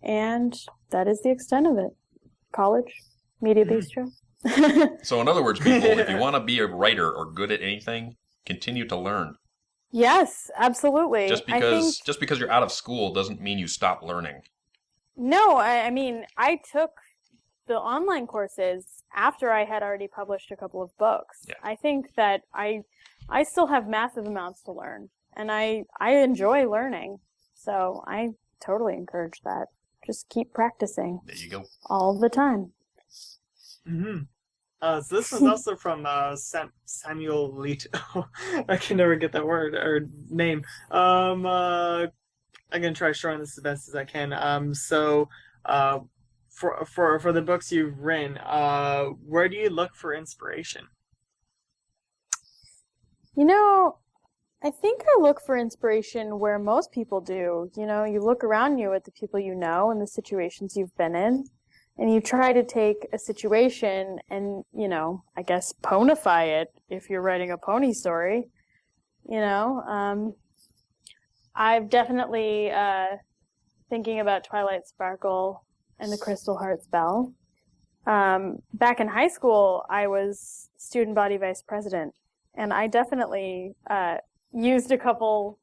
And that is the extent of it. College, Media Bistro. So in other words, people, if you want to be a writer or good at anything, continue to learn. Yes, absolutely. Just because you're out of school doesn't mean you stop learning. No, I mean, I took the online courses after I had already published a couple of books. Yeah. I think that I still have massive amounts to learn, and I enjoy learning. So I totally encourage that. Just keep practicing. There you go. All the time. Mm-hmm. So this one's also from Samuel Leto. I can never get that word or name. I'm gonna try showing this as best as I can. So for the books you've written, where do you look for inspiration? I think I look for inspiration where most people do. You look around you at the people you know and the situations you've been in, and you try to take a situation and, I guess ponify it if you're writing a pony story. I've definitely, thinking about Twilight Sparkle and the Crystal Heart Spell. Back in high school, I was student body vice president, and I definitely used a couple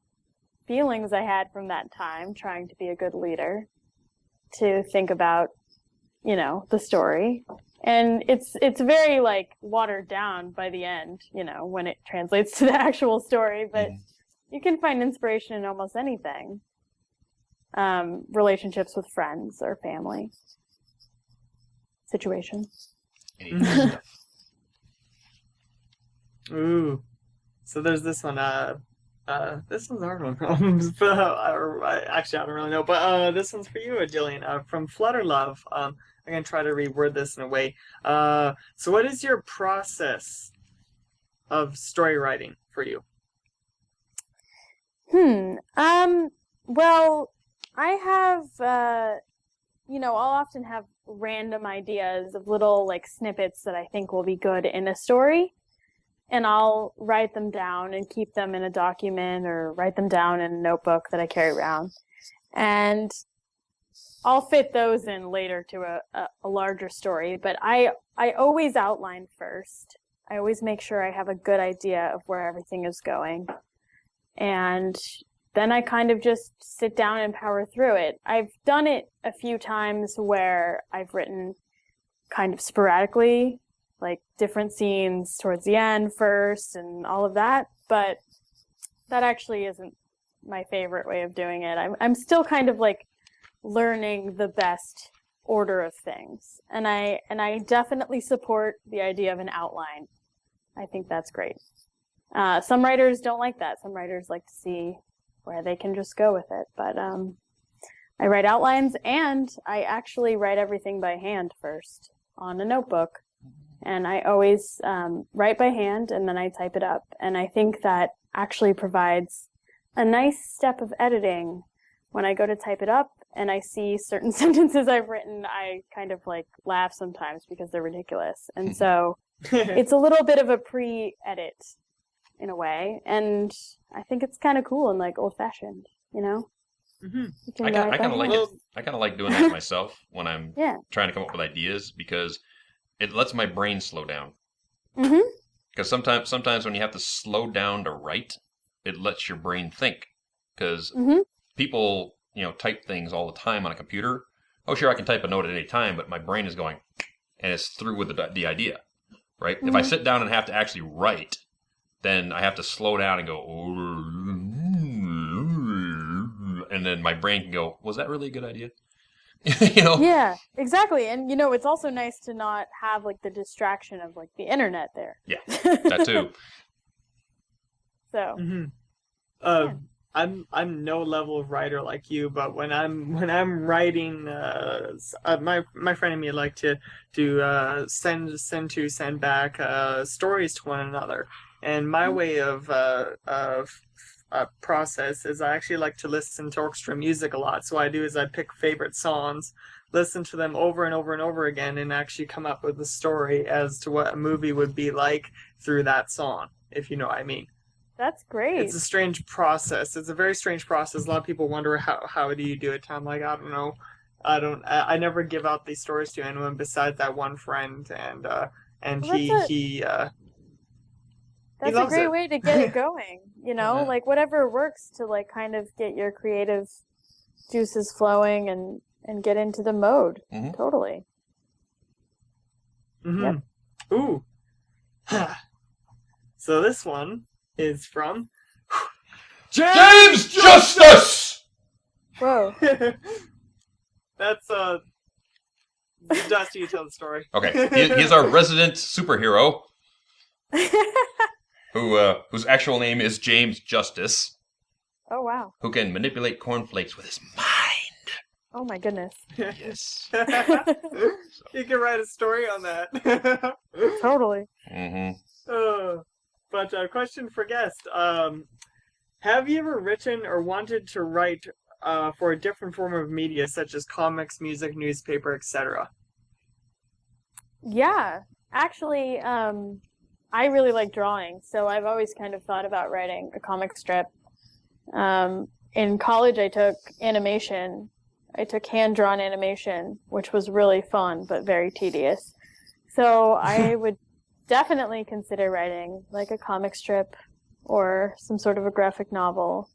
feelings I had from that time, trying to be a good leader, to think about, the story. And it's very watered down by the end, when it translates to the actual story, but you can find inspiration in almost anything. Relationships with friends or family. Situations. Ooh. So there's this one. This one's a hard one. Actually, I don't really know. But this one's for you, Jillian. From Flutter Love. I'm gonna try to reword this in a way. So what is your process of story writing for you? Well, I have, I'll often have random ideas of little snippets that I think will be good in a story. And I'll write them down and keep them in a document or write them down in a notebook that I carry around. And I'll fit those in later to a larger story. But I always outline first. I always make sure I have a good idea of where everything is going. And then I kind of just sit down and power through it. I've done it a few times where I've written kind of sporadically, different scenes towards the end first and all of that, but that actually isn't my favorite way of doing it. I'm still kind of learning the best order of things, and I definitely support the idea of an outline. I think that's great. Some writers don't like that. Some writers like to see where they can just go with it, but I write outlines, and I actually write everything by hand first on a notebook. And I always write by hand, and then I type it up. And I think that actually provides a nice step of editing. When I go to type it up and I see certain sentences I've written, I kind of laugh sometimes because they're ridiculous. And so it's a little bit of a pre-edit in a way. And I think it's kind of cool and old-fashioned, Mm-hmm. I kind of like it. I kind of like doing that myself when I'm trying to come up with ideas, because it lets my brain slow down. Because sometimes when you have to slow down to write, it lets your brain think. Because people, type things all the time on a computer. Oh, sure, I can type a note at any time, but my brain is going, and it's through with the idea, right? If I sit down and have to actually write, then I have to slow down and go, and then my brain can go, was that really a good idea? Yeah, exactly. And it's also nice to not have the distraction of the internet there. Yeah, that too. So I'm no level of writer like you, but when I'm writing, my friend and me like to send back stories to one another, and my way of process is I actually like to listen to orchestra music a lot. So what I do is I pick favorite songs, listen to them over and over and over again, and actually come up with a story as to what a movie would be like through that song, if you know what I mean. That's great. It's a strange process. It's a very strange process. A lot of people wonder how do you do it. I'm like, I don't know. I never give out these stories to anyone besides that one friend, and he That's a great way to get it going, whatever works to kind of get your creative juices flowing and get into the mode. Totally. Yep. Ooh. So this one is from James Justice! Whoa. That's Dusty, you tell the story. Okay, he's our resident superhero, whose actual name is James Justice, Oh, wow. who can manipulate cornflakes with his mind. Oh, my goodness. Yes. You can write a story on that. Totally. Mm-hmm. But question for guest. Have you ever written or wanted to write for a different form of media, such as comics, music, newspaper, etc.? Yeah. Actually, I really like drawing, so I've always kind of thought about writing a comic strip. In college, I took animation. I took hand-drawn animation, which was really fun, but very tedious. So I would definitely consider writing like a comic strip or some sort of a graphic novel.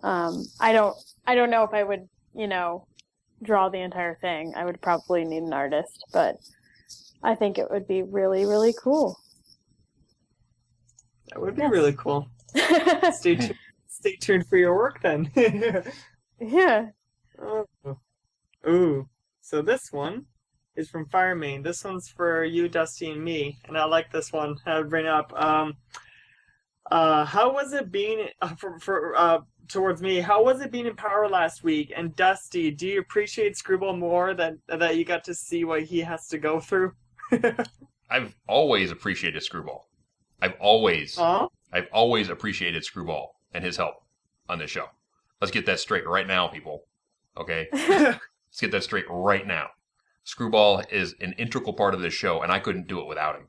I don't know if I would, draw the entire thing. I would probably need an artist, but I think it would be really, really cool. That would be really cool. Stay tuned for your work then. Yeah. Ooh. So this one is from Firemain. This one's for you, Dusty, and me. And I like this one. I would bring up. How was it being towards me? How was it being in Power last week? And Dusty, do you appreciate Screwball more that you got to see what he has to go through? I've always appreciated Screwball. I've always appreciated Screwball and his help on this show. Let's get that straight right now, people. Okay? Let's get that straight right now. Screwball is an integral part of this show, and I couldn't do it without him.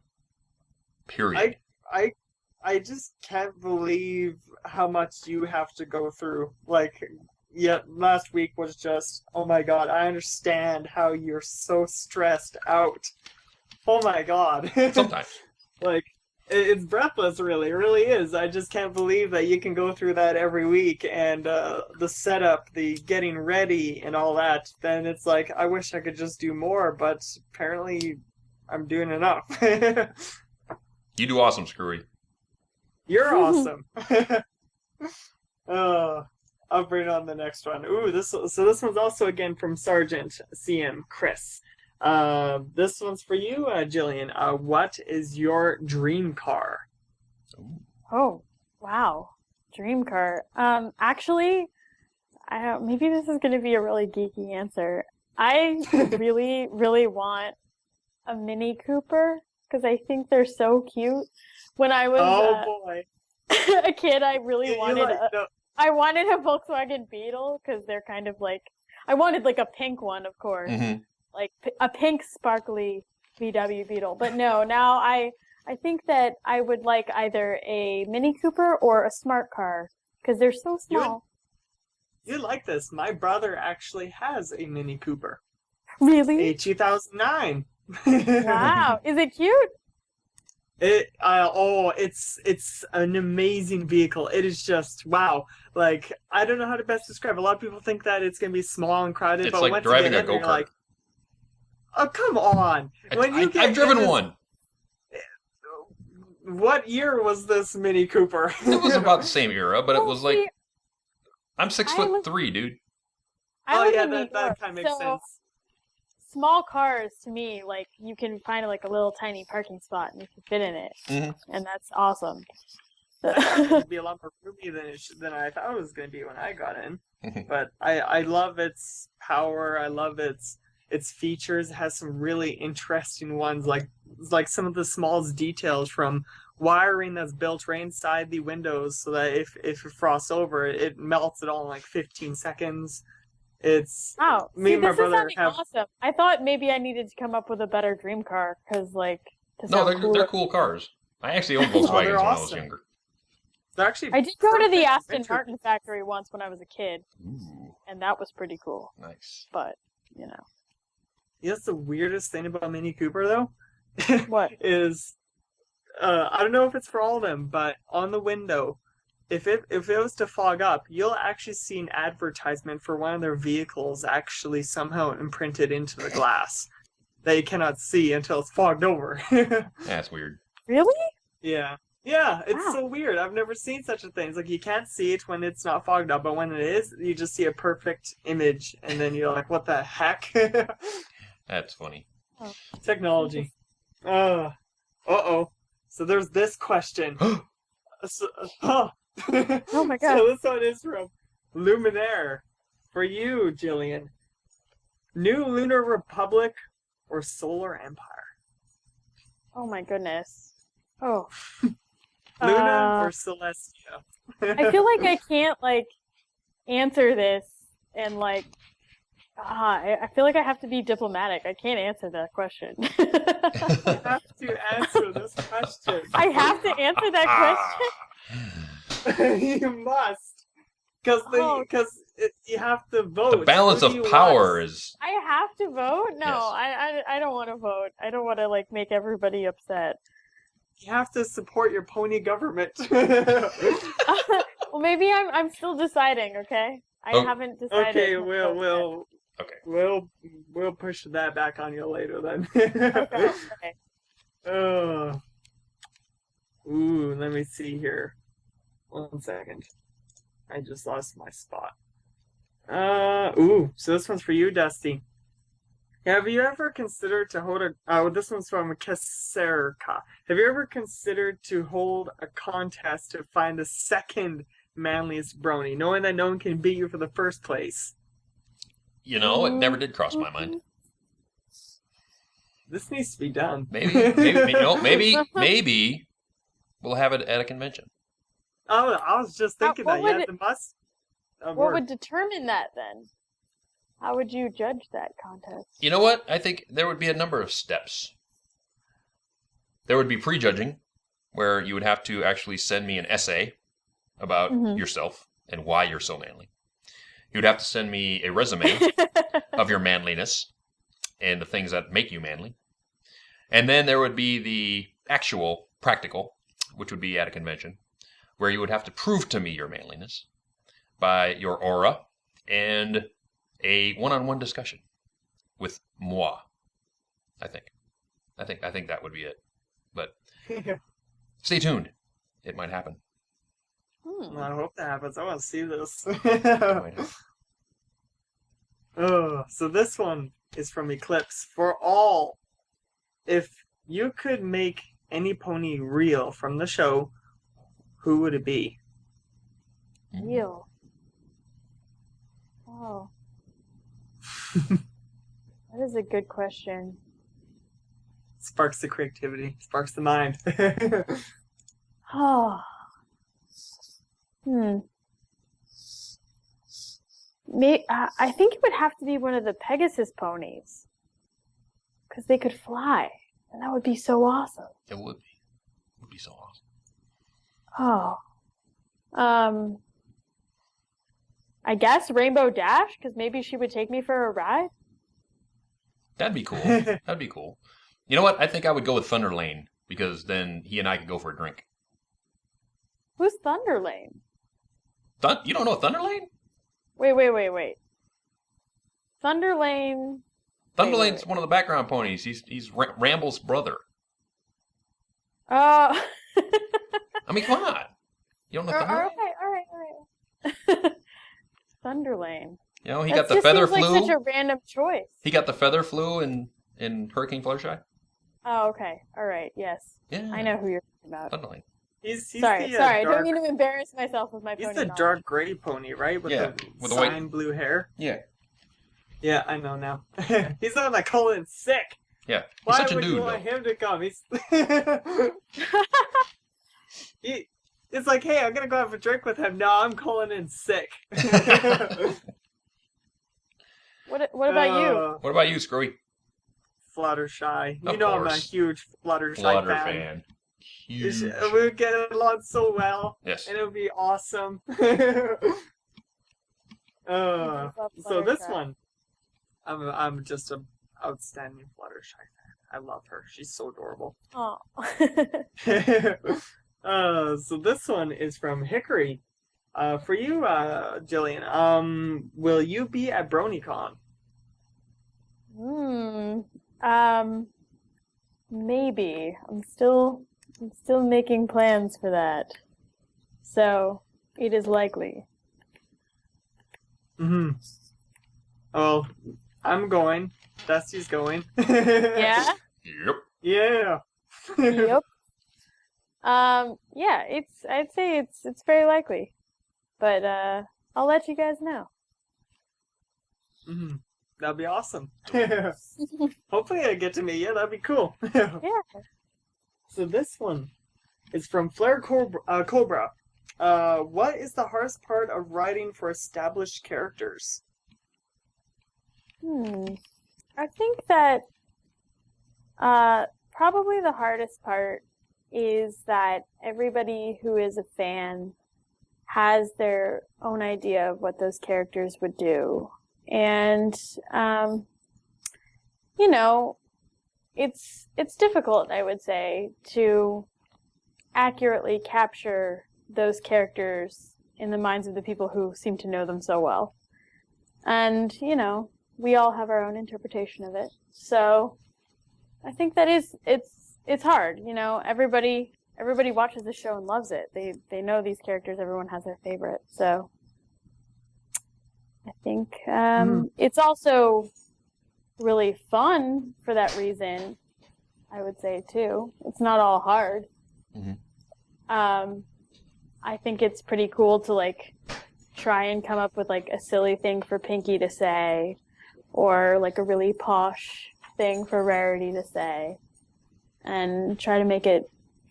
Period. I just can't believe how much you have to go through. Last week was just, oh my god, I understand how you're so stressed out. Oh my god. Sometimes. It's breathless, really. It really is. I just can't believe that you can go through that every week, and the setup, the getting ready, and all that. Then it's like, I wish I could just do more, but apparently I'm doing enough. You do awesome, Screwy. You're awesome. I'll bring on the next one. Ooh, this one's also again from Sergeant CM Chris. This one's for you, Jillian. What is your dream car? Oh, wow. Dream car. Actually, maybe this is going to be a really geeky answer. I really, really want a Mini Cooper because I think they're so cute. When I was a kid, I really I wanted a Volkswagen Beetle because they're kind of like, I wanted like a pink one, of course. Mm-hmm. Like a pink sparkly VW Beetle. But no, now I think that I would like either a Mini Cooper or a smart car because they're so small. You'd like this. My brother actually has a Mini Cooper. Really? A 2009. Wow. Is it cute? It's an amazing vehicle. It is just wow. Like, I don't know how to best describe. A lot of people think that it's gonna be small and crowded, it's but like once driving you a get in, you're go-kart. like, oh, come on! I've driven one. What year was this Mini Cooper? It was about the same era, but it was like, I'm 6'3", dude. That kind of makes sense. Small cars, to me, like, you can find like a little tiny parking spot and you can fit in it, and that's awesome. That would be a lot more roomy than I thought it was going to be when I got in. But I love its power. I love its features. It has some really interesting ones, like some of the smallest details from wiring that's built right inside the windows, so that if it frosts over, it melts it all in like 15 seconds. It's me and my brother have. Awesome. I thought maybe I needed to come up with a better dream car because, like, they're cool cars. I actually owned Volkswagens when I was younger. They're actually. I did go to the Aston Martin factory once when I was a kid, and that was pretty cool. Nice. But That's the weirdest thing about Mini Cooper, though. What is? I don't know if it's for all of them, but on the window. If it was to fog up, you'll actually see an advertisement for one of their vehicles actually somehow imprinted into the glass that you cannot see until it's fogged over. That's weird. Really? Yeah. Yeah, it's so weird. I've never seen such a thing. It's like you can't see it when it's not fogged up, but when it is, you just see a perfect image, and then you're like, what the heck? That's funny. Technology. Uh-oh. So there's this question. Oh my god. So this one is from Luminaire. For you, Jillian. New Lunar Republic or Solar Empire? Oh my goodness. Oh. Luna or Celestia? I feel like I can't answer this and I feel like I have to be diplomatic. I can't answer that question. You have to answer this question. I have to answer that question? You must. Because you have to vote. The balance of power is... I have to vote? No, Yes. I don't want to vote. I don't want to make everybody upset. You have to support your pony government. Well, maybe I'm still deciding. Okay, I haven't decided. Okay, we'll push that back on you later then. Okay. Ooh, let me see here. 1 second. I just lost my spot. So this one's for you, Dusty. Have you ever considered to hold this one's from Kaserka. Have you ever considered to hold a contest to find the second manliest brony, knowing that no one can beat you for the first place? You know, it never did cross my mind. This needs to be done. Maybe we'll have it at a convention. Oh, I was just thinking that. Yeah, the must. What would determine that then? How would you judge that contest? You know what? I think there would be a number of steps. There would be prejudging, where you would have to actually send me an essay about yourself and why you're so manly. You'd have to send me a resume of your manliness and the things that make you manly. And then there would be the actual practical, which would be at a convention, where you would have to prove to me your manliness by your aura and a one-on-one discussion with moi. I think that would be it. But stay tuned. It might happen. Well, I hope that happens. I want to see this. So this one is from Eclipse. For all, if you could make any pony real from the show, who would it be? Real. Oh. That is a good question. Sparks the creativity. Sparks the mind. Oh. I think it would have to be one of the Pegasus ponies. Because they could fly. And that would be so awesome. It would be. It would be so awesome. Oh. I guess Rainbow Dash, because maybe she would take me for a ride. That'd be cool. That'd be cool. You know what? I think I would go with Thunderlane, because then he and I could go for a drink. Who's Thunderlane? You don't know Thunderlane? Wait. Thunderlane... Thunderlane's one of the background ponies. He's Ramble's brother. I mean, come on. You don't know Thunderlane? All right. Thunderlane. You know, he got the feather flu. Like such a random choice. He got the feather flu in Hurricane Fluttershy. Oh, okay. All right. Yes. Yeah. I know who you're talking about. Thunderlane. He's sorry. I don't mean to embarrass myself with my pony. He's the dark gray pony, right? With the cyan blue hair. Yeah. Yeah, I know now. He's the one that called in sick. Yeah. He's such a dude, Why would you want him to come? It's like, hey, I'm gonna go have a drink with him. No, I'm calling in sick. What about you? What about you, Screwy? Fluttershy. Of You know course. I'm a huge Fluttershy fan. Huge. We would get along so well. Yes. And it would be awesome. So this one, I'm just an outstanding Fluttershy fan. I love her. She's so adorable. Oh. So this one is from Hickory. For you, Jillian, will you be at BronyCon? Maybe. I'm still making plans for that. So it is likely. Well, I'm going. Dusty's going. Yeah. Yep. Yeah. Yep. Yeah, I'd say it's very likely. But I'll let you guys know. Mhm. That'd be awesome. Hopefully I get to meet you. That'd be cool. Yeah. So this one is from Flare Cobra. What is the hardest part of writing for established characters? I think that probably the hardest part is that everybody who is a fan has their own idea of what those characters would do. And, you know, it's difficult, I would say, to accurately capture those characters in the minds of the people who seem to know them so well. And, you know, we all have our own interpretation of it. So I think that it's hard, you know, everybody watches the show and loves it. They know these characters, everyone has their favorite. So I think it's also really fun for that reason, I would say too. It's not all hard. I think it's pretty cool to like try and come up with like a silly thing for Pinky to say, or like a really posh thing for Rarity to say, and try to make it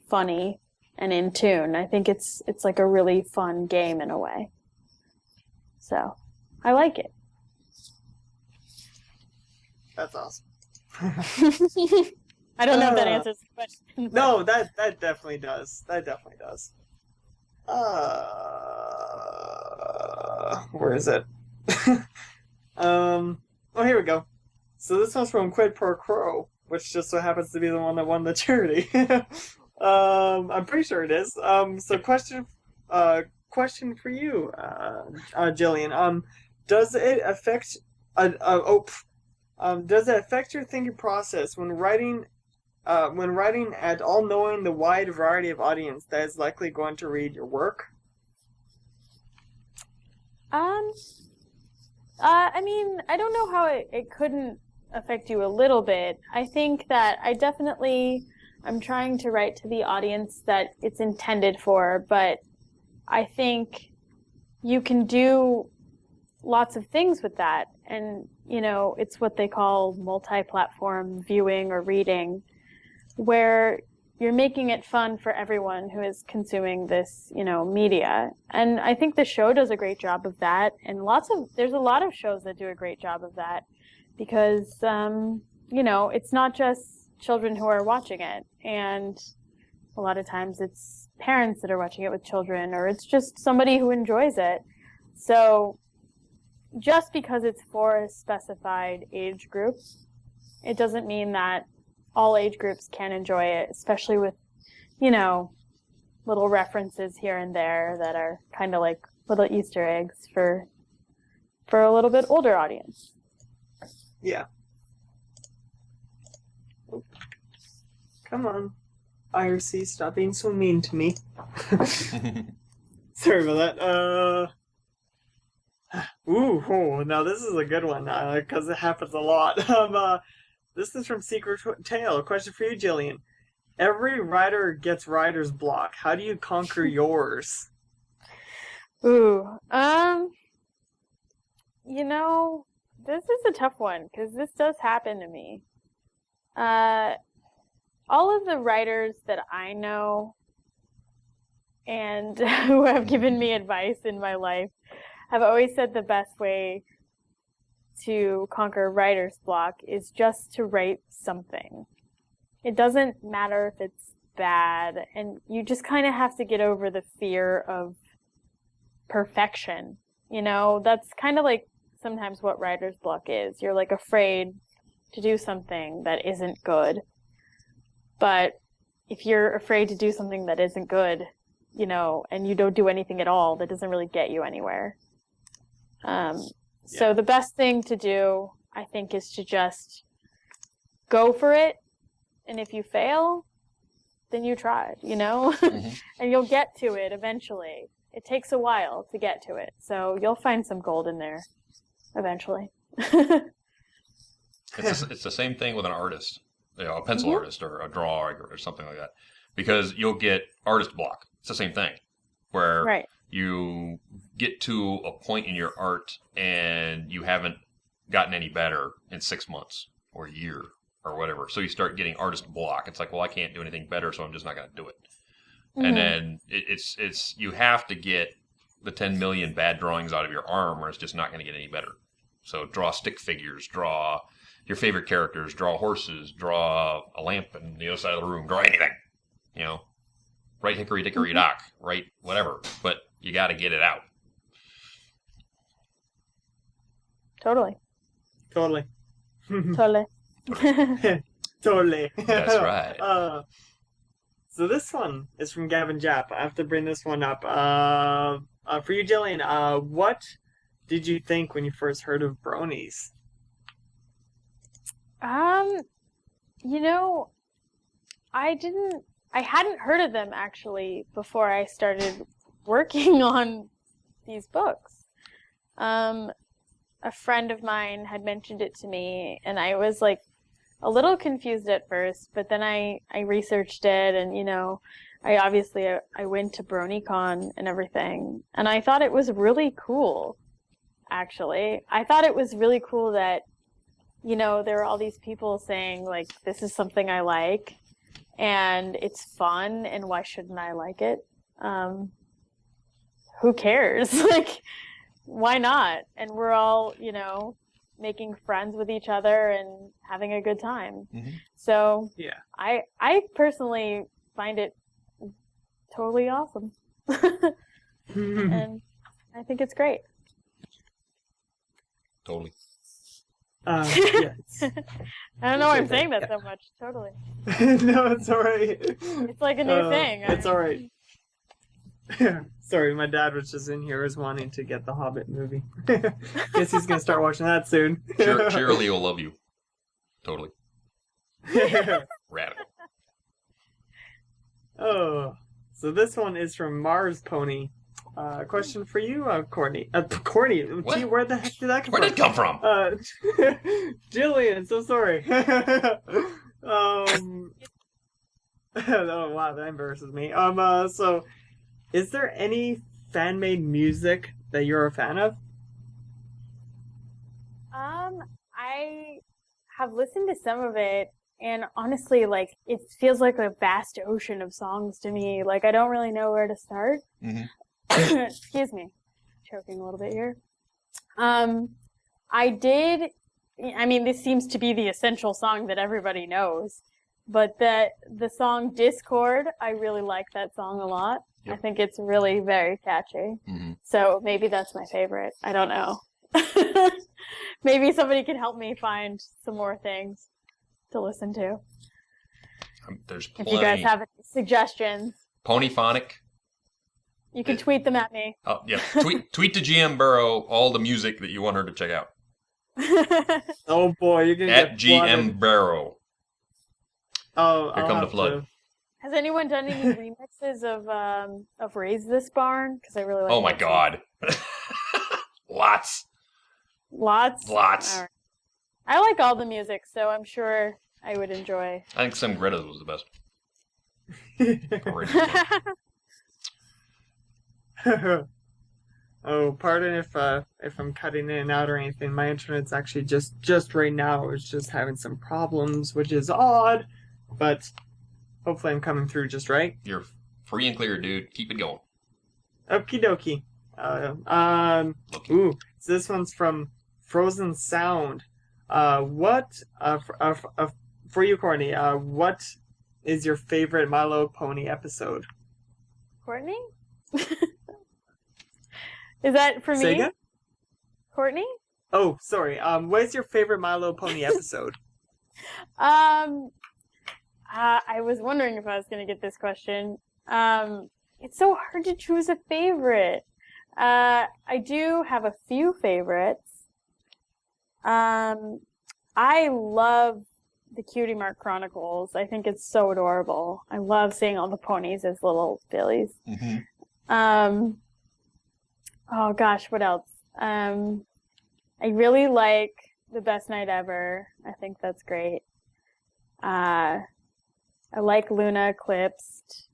funny and in tune. I think it's like a really fun game in a way. So I like it. That's awesome. I don't know if that answers the question. No, that definitely does. That definitely does. Where is it? Oh, here we go. So this one's from Quid Pro Quo, which just so happens to be the one that won the charity. I'm pretty sure it is. So question for you, Jillian. Does it affect your thinking process when writing at all, knowing the wide variety of audience that is likely going to read your work? I mean, I don't know how it couldn't affect you a little bit. I think that I'm trying to write to the audience that it's intended for, but I think you can do lots of things with that. And, you know, it's what they call multi-platform viewing or reading, where you're making it fun for everyone who is consuming this, you know, media. And I think the show does a great job of that. And there's a lot of shows that do a great job of that because, you know, it's not just children who are watching it. And a lot of times it's parents that are watching it with children, or it's just somebody who enjoys it. So just because it's for a specified age group, it doesn't mean that all age groups can enjoy it, especially with, you know, little references here and there that are kind of like little Easter eggs for a little bit older audience. Yeah. Come on, IRC, stop being so mean to me. Sorry about that. Now this is a good one because it happens a lot. This is from Secret Tale. A question for you, Jillian. Every writer gets writer's block. How do you conquer yours? You know, this is a tough one because this does happen to me. All of the writers that I know and who have given me advice in my life have always said the best way to conquer writer's block is just to write something. It doesn't matter if it's bad, and you just kind of have to get over the fear of perfection. You know, that's kind of like sometimes what writer's block is. You're like afraid to do something that isn't good. But if you're afraid to do something that isn't good, you know, and you don't do anything at all, that doesn't really get you anywhere. So the best thing to do, I think, is to just go for it. And if you fail, then you tried, you know? And you'll get to it eventually. It takes a while to get to it. So you'll find some gold in there eventually. It's the same thing with an artist, a pencil artist or a drawer or something like that, because you'll get artist block. It's the same thing, where you get to a point in your art and you haven't gotten any better in 6 months or a year or whatever. So you start getting artist block. It's like, well, I can't do anything better, so I'm just not going to do it. And then it's you have to get the 10 million bad drawings out of your arm, or it's just not going to get any better. So draw stick figures, draw your favorite characters, draw horses, draw a lamp in the other side of the room, draw anything. Write hickory dickory dock, write whatever, but you got to get it out. Totally. Totally. Totally. That's right. So this one is from Gavin Japp. I have to bring this one up. For you, Jillian, what did you think when you first heard of bronies? I hadn't heard of them actually before I started working on these books. A friend of mine had mentioned it to me, and I was like a little confused at first, but then I researched it, and I went to BronyCon and everything, and I thought it was really cool. Actually, I thought it was really cool that there were all these people saying like, this is something I like, and it's fun, and why shouldn't I like it? Who cares? Like, why not? And we're all, making friends with each other and having a good time. Mm-hmm. So yeah, I personally find it totally awesome. And I think it's great. Totally. Yes. I don't know why I'm saying that so much. Totally. No, it's all right. It's like a new thing. It's all right. Sorry, my dad was just in here, was wanting to get the Hobbit movie. Guess he's gonna start watching that soon. Shirley will love you. Totally. Radical. Oh, so this one is from Mars Pony. Question for you, Courtney. Courtney, gee, where the heck did that come from? Where did it come from? Jillian, so sorry. Oh wow, that embarrasses me. So, is there any fan-made music that you're a fan of? I have listened to some of it, and honestly, like, it feels like a vast ocean of songs to me. Like, I don't really know where to start. Mm-hmm. Excuse me, choking a little bit here. This seems to be the essential song that everybody knows, but the song Discord, I really like that song a lot. Yep. I think it's really very catchy. Mm-hmm. So maybe that's my favorite. I don't know. Maybe somebody can help me find some more things to listen to. There's plenty. If you guys have any suggestions. Ponyphonic. You can tweet them at me. Oh, yeah. Tweet to GM Barrow all the music that you want her to check out. Oh, boy. You're going to get GM Barrow. Oh, Here come the flood. Has anyone done any remixes of Raise This Barn? Because I really like Oh, my God. Lots. Lots? Lots. Right. I like all the music, so I'm sure I would enjoy. I think Sam Greta's was the best. Oh, pardon if I'm cutting in and out or anything. My internet's actually just right now is just having some problems, which is odd, but hopefully I'm coming through just right. You're free and clear, dude. Keep it going. Okie dokie. Ooh, so this one's from Frozen Sound. For you, Courtney, what is your favorite My Little Pony episode? Courtney? Is that for me? Say again? Courtney? Oh, sorry. What is your favorite My Little Pony episode? I was wondering if I was going to get this question. It's so hard to choose a favorite. I do have a few favorites. I love the Cutie Mark Chronicles. I think it's so adorable. I love seeing all the ponies as little billies. Mm-hmm. Oh gosh, what else? I really like The Best Night Ever. I think that's great. I like Luna Eclipsed.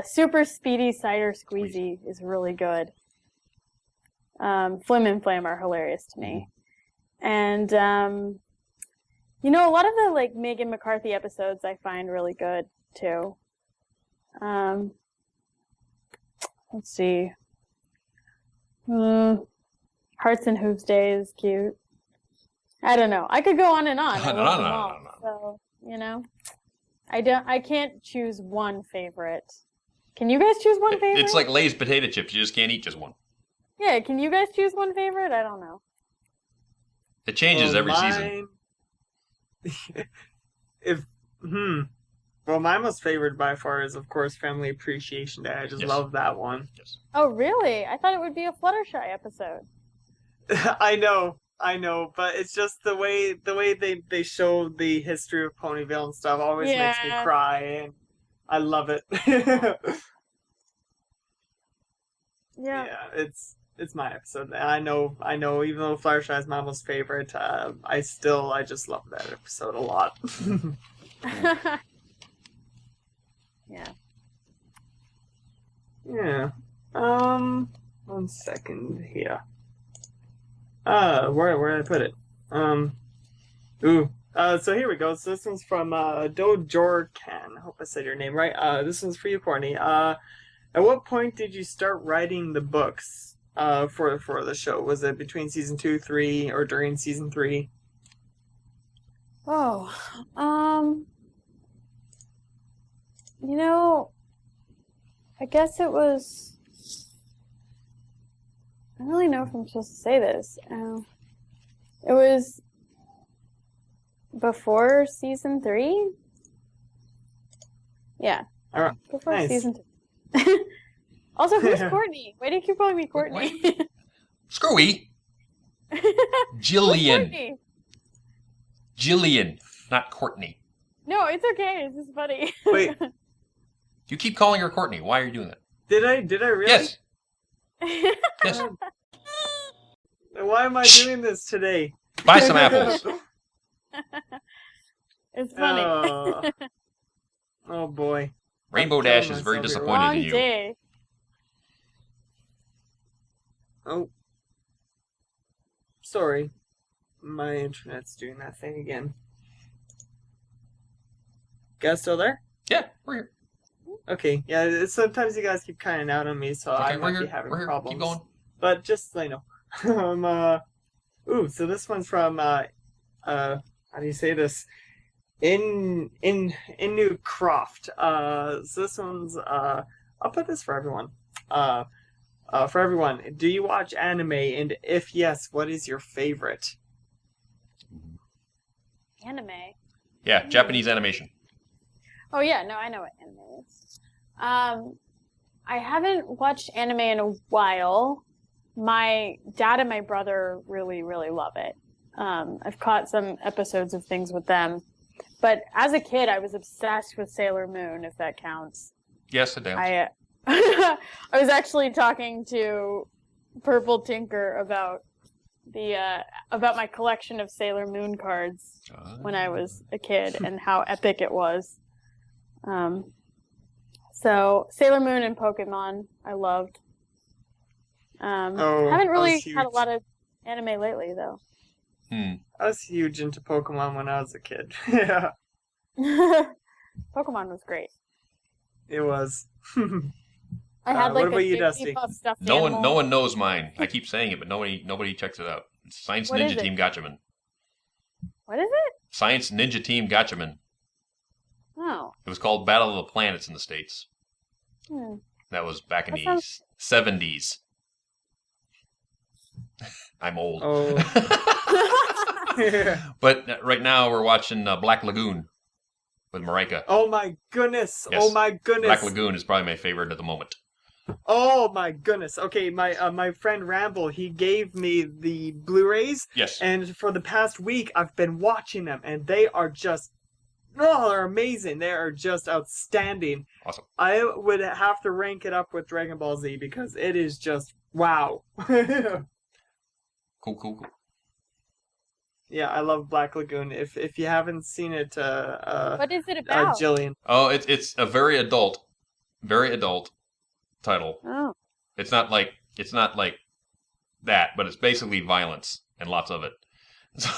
Super Speedy Cider Squeezy is really good. Flim and Flam are hilarious to me. And, you know, a lot of the, like, Megan McCarthy episodes I find really good, too. Let's see. Hearts and Hooves Day is cute. I don't know. I could go on and on. I love them all. So, you know, I can't choose one favorite. Can you guys choose one favorite? It's like Lay's potato chips. You just can't eat just one. Yeah, can you guys choose one favorite? I don't know. It changes every season. Well, my most favorite by far is, of course, Family Appreciation Day. I just love that one. Yes. Oh, really? I thought it would be a Fluttershy episode. I know, but it's just the way they show the history of Ponyville and stuff always makes me cry, and I love it. Yeah, it's my episode. I know. Even though Fluttershy is my most favorite, I just love that episode a lot. Yeah. Yeah. 1 second here. Where did I put it? So here we go. So this one's from Dojorkan. I hope I said your name right. This one's for you, Courtney. At what point did you start writing the books for the show? Was it between season 2, 3, or during season 3? Oh, you know, I guess it was. I don't really know if I'm supposed to say this. It was before season 3. Yeah. All right. Before Nice. season 2. Also, who's Courtney? Why do you keep calling me Courtney? Screwy. Jillian. Jillian, not Courtney. No, it's okay. It's just funny. Wait. You keep calling her Courtney. Why are you doing that? Did I really? Yes. Yes. Why am I doing this today? Buy some apples. It's funny. Oh boy. Rainbow I'm Dash killing is very myself here. disappointed Long in you. day. Oh. Sorry. My internet's doing that thing again. Guys still there? Yeah, we're here. Okay, yeah, sometimes you guys keep cutting out on me, so I might be having problems. Keep going. But just so you know. So this one's from how do you say this? In New Croft. So this one's I'll put this for everyone. For everyone, do you watch anime, and if yes, what is your favorite? Anime. Yeah, Japanese animation. Oh yeah, no, I know what anime is. I haven't watched anime in a while. My dad and my brother really, really love it. I've caught some episodes of things with them. But as a kid, I was obsessed with Sailor Moon, if that counts. Yes, it does. I was actually talking to Purple Tinker about my collection of Sailor Moon cards when I was a kid and how epic it was. So Sailor Moon and Pokemon, I loved. Haven't really had a lot of anime lately, though. I was huge into Pokemon when I was a kid. Yeah, Pokemon was great. it was. I had like what about a you, Jigglypuff Dusty? stuffed No animal. one knows mine. I keep saying it, but nobody checks it out. It's Science What is Ninja it? Team Gatchaman. What is it? Science Ninja Team Gatchaman. Oh. It was called Battle of the Planets in the States. Hmm. That was back in That the sounds- 70s. I'm old. Oh. But right now we're watching Black Lagoon with Marika. Oh my goodness! Yes. Oh my goodness! Black Lagoon is probably my favorite at the moment. Oh my goodness! Okay, my friend Ramble, he gave me the Blu-rays, Yes. and for the past week I've been watching them, and they are just they're amazing. They are just outstanding. Awesome. I would have to rank it up with Dragon Ball Z because it is just wow. Cool. I love Black Lagoon. If you haven't seen it, What is it about? Jillian. Oh, it's a very adult title. Oh. It's not like that, but it's basically violence and lots of it.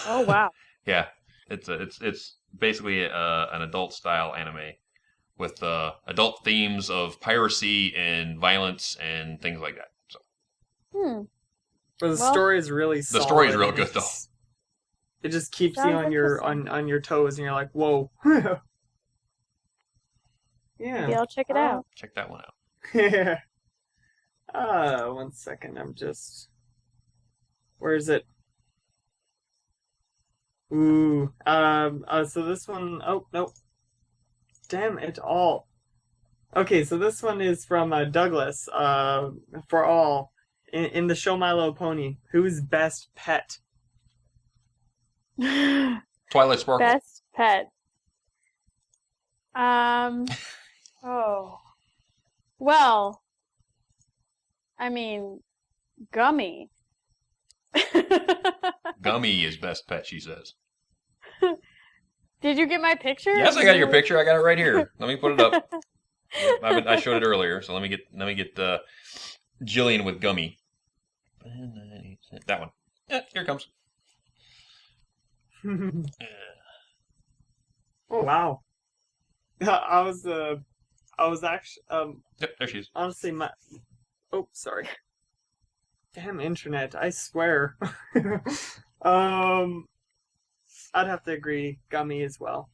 Oh wow. Yeah, it's basically an adult style anime with adult themes of piracy and violence and things like that. So But the story is really solid. the story is real good though. It just keeps you Sounds on your interesting. on your toes, and you're like, whoa. Maybe I'll check it out. Check that one out. Yeah. 1 second. Where is it? Ooh. So this one. Oh no. Damn it all. Okay, so this one is from Douglas. For all in the show My Little Pony. Who's best pet? Twilight Sparkle. Best pet. Oh. Well, I mean, Gummy. Gummy is best pet, she says. Did you get my picture? Yes, I got your picture. I got it right here. Let me put it up. I showed it earlier, so let me get Jillian with Gummy. That one. Yeah, here it comes. Oh wow. I was actually Yep, there she is. honestly sorry. Damn internet, I swear. I'd have to agree, Gummy as well.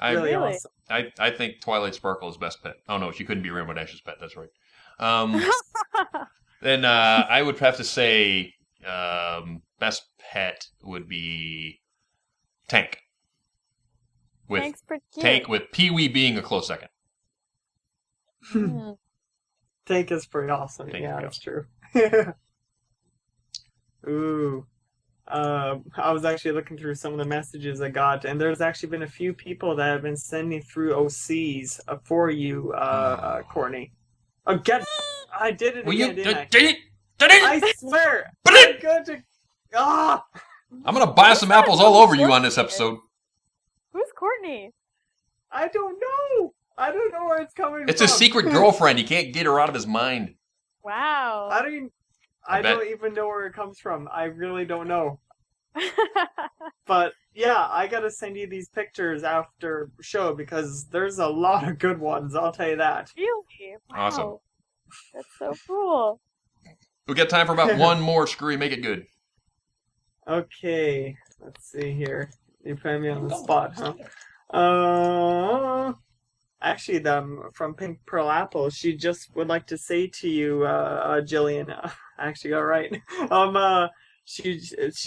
Really Really? awesome. I think Twilight Sparkle is best pet. Oh no, she couldn't be Rainbow Dash's pet. That's right. Then I would have to say best pet would be Tank. Thanks, pretty cute. Tank with Pee-wee being a close second. Mm. Tank is pretty awesome. Tank is Yeah, pretty that's true. Ooh. I was actually looking through some of the messages I got, and there's actually been a few people that have been sending through OCs for you, Courtney. Oh, I did it again, didn't I? Did it? I swear! But I'm going to... Ah! I'm gonna buy some apples all over you on this episode. Who's Courtney? I don't know! I don't know where it's coming It's from. his secret girlfriend. He can't get her out of his mind. Wow. I bet. don't even know where it comes from. I really don't know. But yeah, I gotta send you these pictures after show because there's a lot of good ones, I'll tell you that. Really? Wow. Awesome. That's so cool. We got time for about one more. Screwy, make it good. Okay, let's see here. You put me on the spot, huh? Actually, from Pink Pearl Apple, she just would like to say to you, Jillian, I actually got it right. She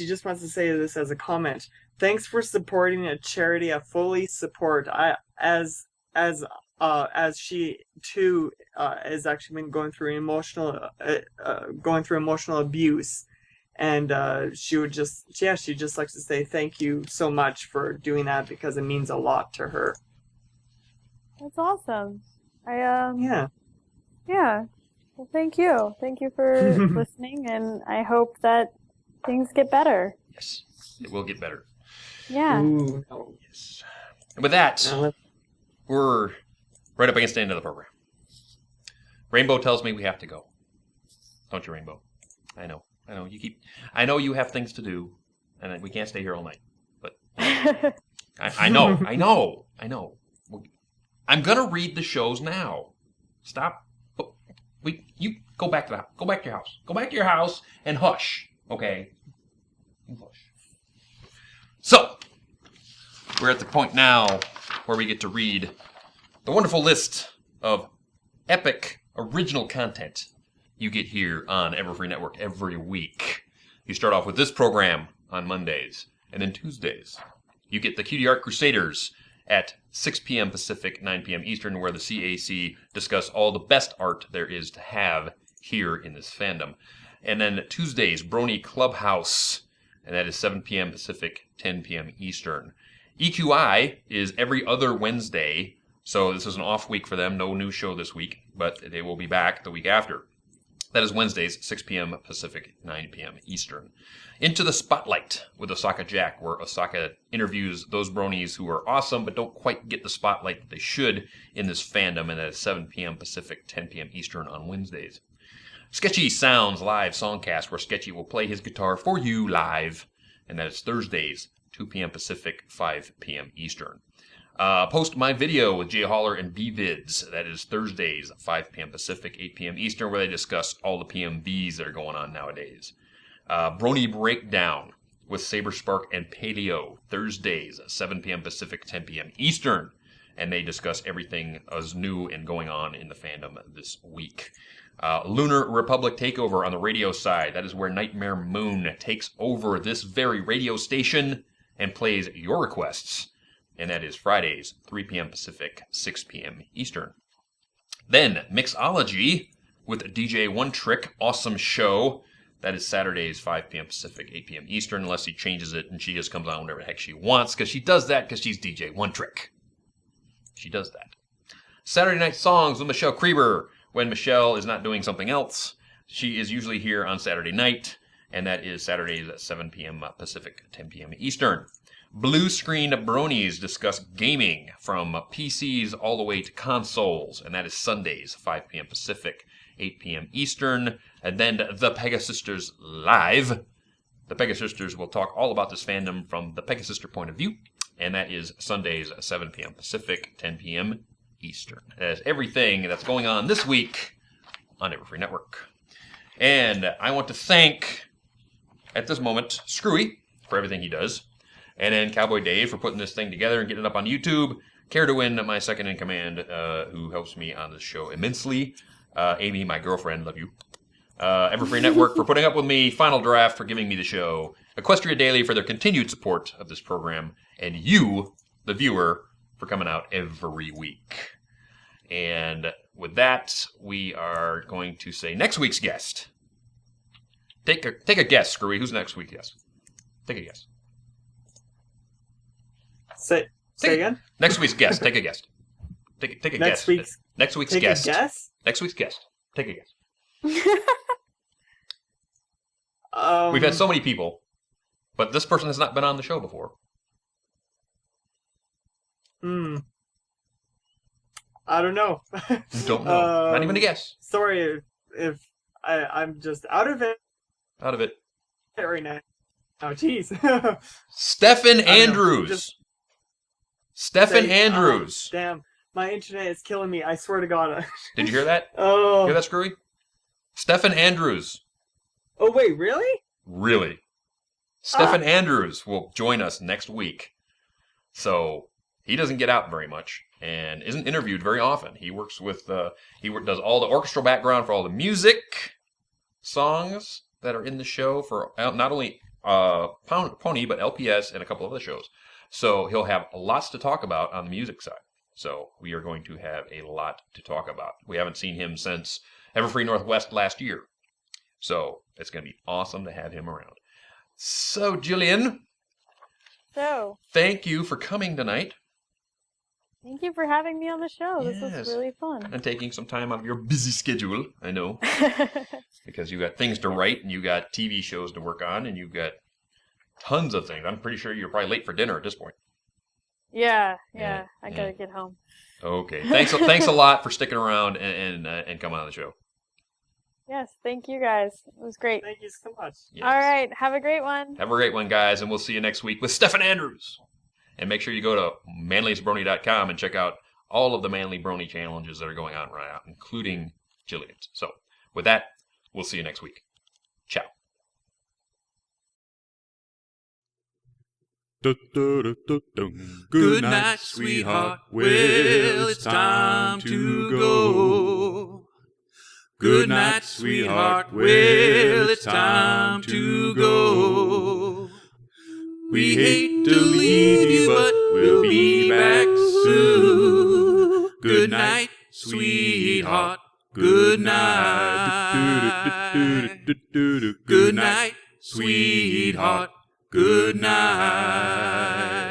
just wants to say this as a comment. Thanks for supporting a charity I fully support. As she too has actually been going through emotional abuse, and she'd just like to say thank you so much for doing that because it means a lot to her. That's awesome. Yeah. Yeah. Well, thank you. Thank you for listening, and I hope that things get better. Yes, it will get better. Yeah. Ooh. Yes. And with that, Now we're right up against the end of the program. Rainbow tells me we have to go. Don't you, Rainbow? I know. I know you have things to do, and we can't stay here all night. But I know. I'm gonna read the shows now. Stop. You go back to the house. Go back to your house. Go back to your house and hush. Okay. Hush. So we're at the point now where we get to read the wonderful list of epic original content you get here on Everfree Network every week. You start off with this program on Mondays, and then Tuesdays you get the Cutie Art Crusaders at 6 p.m. Pacific, 9 p.m. Eastern, where the CAC discuss all the best art there is to have here in this fandom. And then Tuesdays, Brony Clubhouse, and that is 7 p.m. Pacific, 10 p.m. Eastern. EQI is every other Wednesday, so this is an off week for them. No new show this week, but they will be back the week after. That is Wednesdays, 6 p.m. Pacific, 9 p.m. Eastern. Into the Spotlight with Osaka Jack, where Osaka interviews those bronies who are awesome but don't quite get the spotlight that they should in this fandom, and that is 7 p.m. Pacific, 10 p.m. Eastern on Wednesdays. Sketchy Sounds live songcast, where Sketchy will play his guitar for you live, and that is Thursdays, 2 p.m. Pacific, 5 p.m. Eastern. Post My Video with Jay Holler and BVids. That is Thursdays, 5 p.m. Pacific, 8 p.m. Eastern, where they discuss all the PMVs that are going on nowadays. Brony Breakdown with Saber Spark and Paleo. Thursdays, 7 p.m. Pacific, 10 p.m. Eastern. And they discuss everything as new and going on in the fandom this week. Lunar Republic Takeover on the radio side. That is where Nightmare Moon takes over this very radio station and plays your requests. And that is Fridays, 3 p.m. Pacific, 6 p.m. Eastern. Then, Mixology with DJ One Trick, awesome show. That is Saturdays, 5 p.m. Pacific, 8 p.m. Eastern, unless he changes it and she just comes on whatever the heck she wants, because she does that because she's DJ One Trick. She does that. Saturday Night Songs with Michelle Krieber. When Michelle is not doing something else, she is usually here on Saturday night, and that is Saturdays at 7 p.m. Pacific, 10 p.m. Eastern. Blue Screen Bronies discuss gaming from PCs all the way to consoles, and that is Sundays, 5 p.m. Pacific, 8 p.m. Eastern. And then the Pegasisters Live. The Pegasisters will talk all about this fandom from the Pegasister point of view, and that is Sundays, 7 p.m. Pacific, 10 p.m. Eastern. That is everything that's going on this week on Everfree Network. And I want to thank, at this moment, Screwy for everything he does. And then Cowboy Dave for putting this thing together and getting it up on YouTube. Care to Win, my second in command, who helps me on this show immensely. Amy, my girlfriend, love you. Everfree Network for putting up with me. Final Draft for giving me the show. Equestria Daily for their continued support of this program. And you, the viewer, for coming out every week. And with that, we are going to say next week's guest. Take a guess, Screwy. Who's next week's guest? Take a guess. Say again? Next week's guest. Take a guess. Take a guess. Next week's take guest. A guess? Next week's guest. Take a guess. We've had so many people, but this person has not been on the show before. I don't know. You don't know. Not even a guess. Sorry if I'm just out of it. Out of it. Right now. Oh, jeez. Stephen Andrews. Stephen Andrews. Damn. My internet is killing me. I swear to God. Did you hear that? Oh. Hear that, Screwy? Stephen Andrews. Oh, wait, really? Really. Stephen Andrews will join us next week. So he doesn't get out very much and isn't interviewed very often. He works with, does all the orchestral background for all the music songs that are in the show for not only Pony, but LPS and a couple of other shows. So he'll have lots to talk about on the music side. So we are going to have a lot to talk about. We haven't seen him since Everfree Northwest last year. So it's going to be awesome to have him around. So, Jillian. So. Thank you for coming tonight. Thank you for having me on the show. Yes. This was really fun. And taking some time out of your busy schedule, I know. Because you got things to write, and you got TV shows to work on, and you've got tons of things. I'm pretty sure you're probably late for dinner at this point. Yeah. I gotta get home. Okay. Thanks a lot for sticking around and coming on the show. Yes, thank you guys. It was great. Thank you so much. Yes. All right, have a great one. Have a great one, guys, and we'll see you next week with Stephen Andrews. And make sure you go to manliestbrony.com and check out all of the Manly Brony challenges that are going on right now, including Jillian's. So, with that, we'll see you next week. Ciao. Good night, sweetheart. Well, it's time to go. Good night, sweetheart. Well, it's time to go. We hate to leave you, but we'll be back soon. Good night, sweetheart. Good night. Good night, sweetheart. Good night.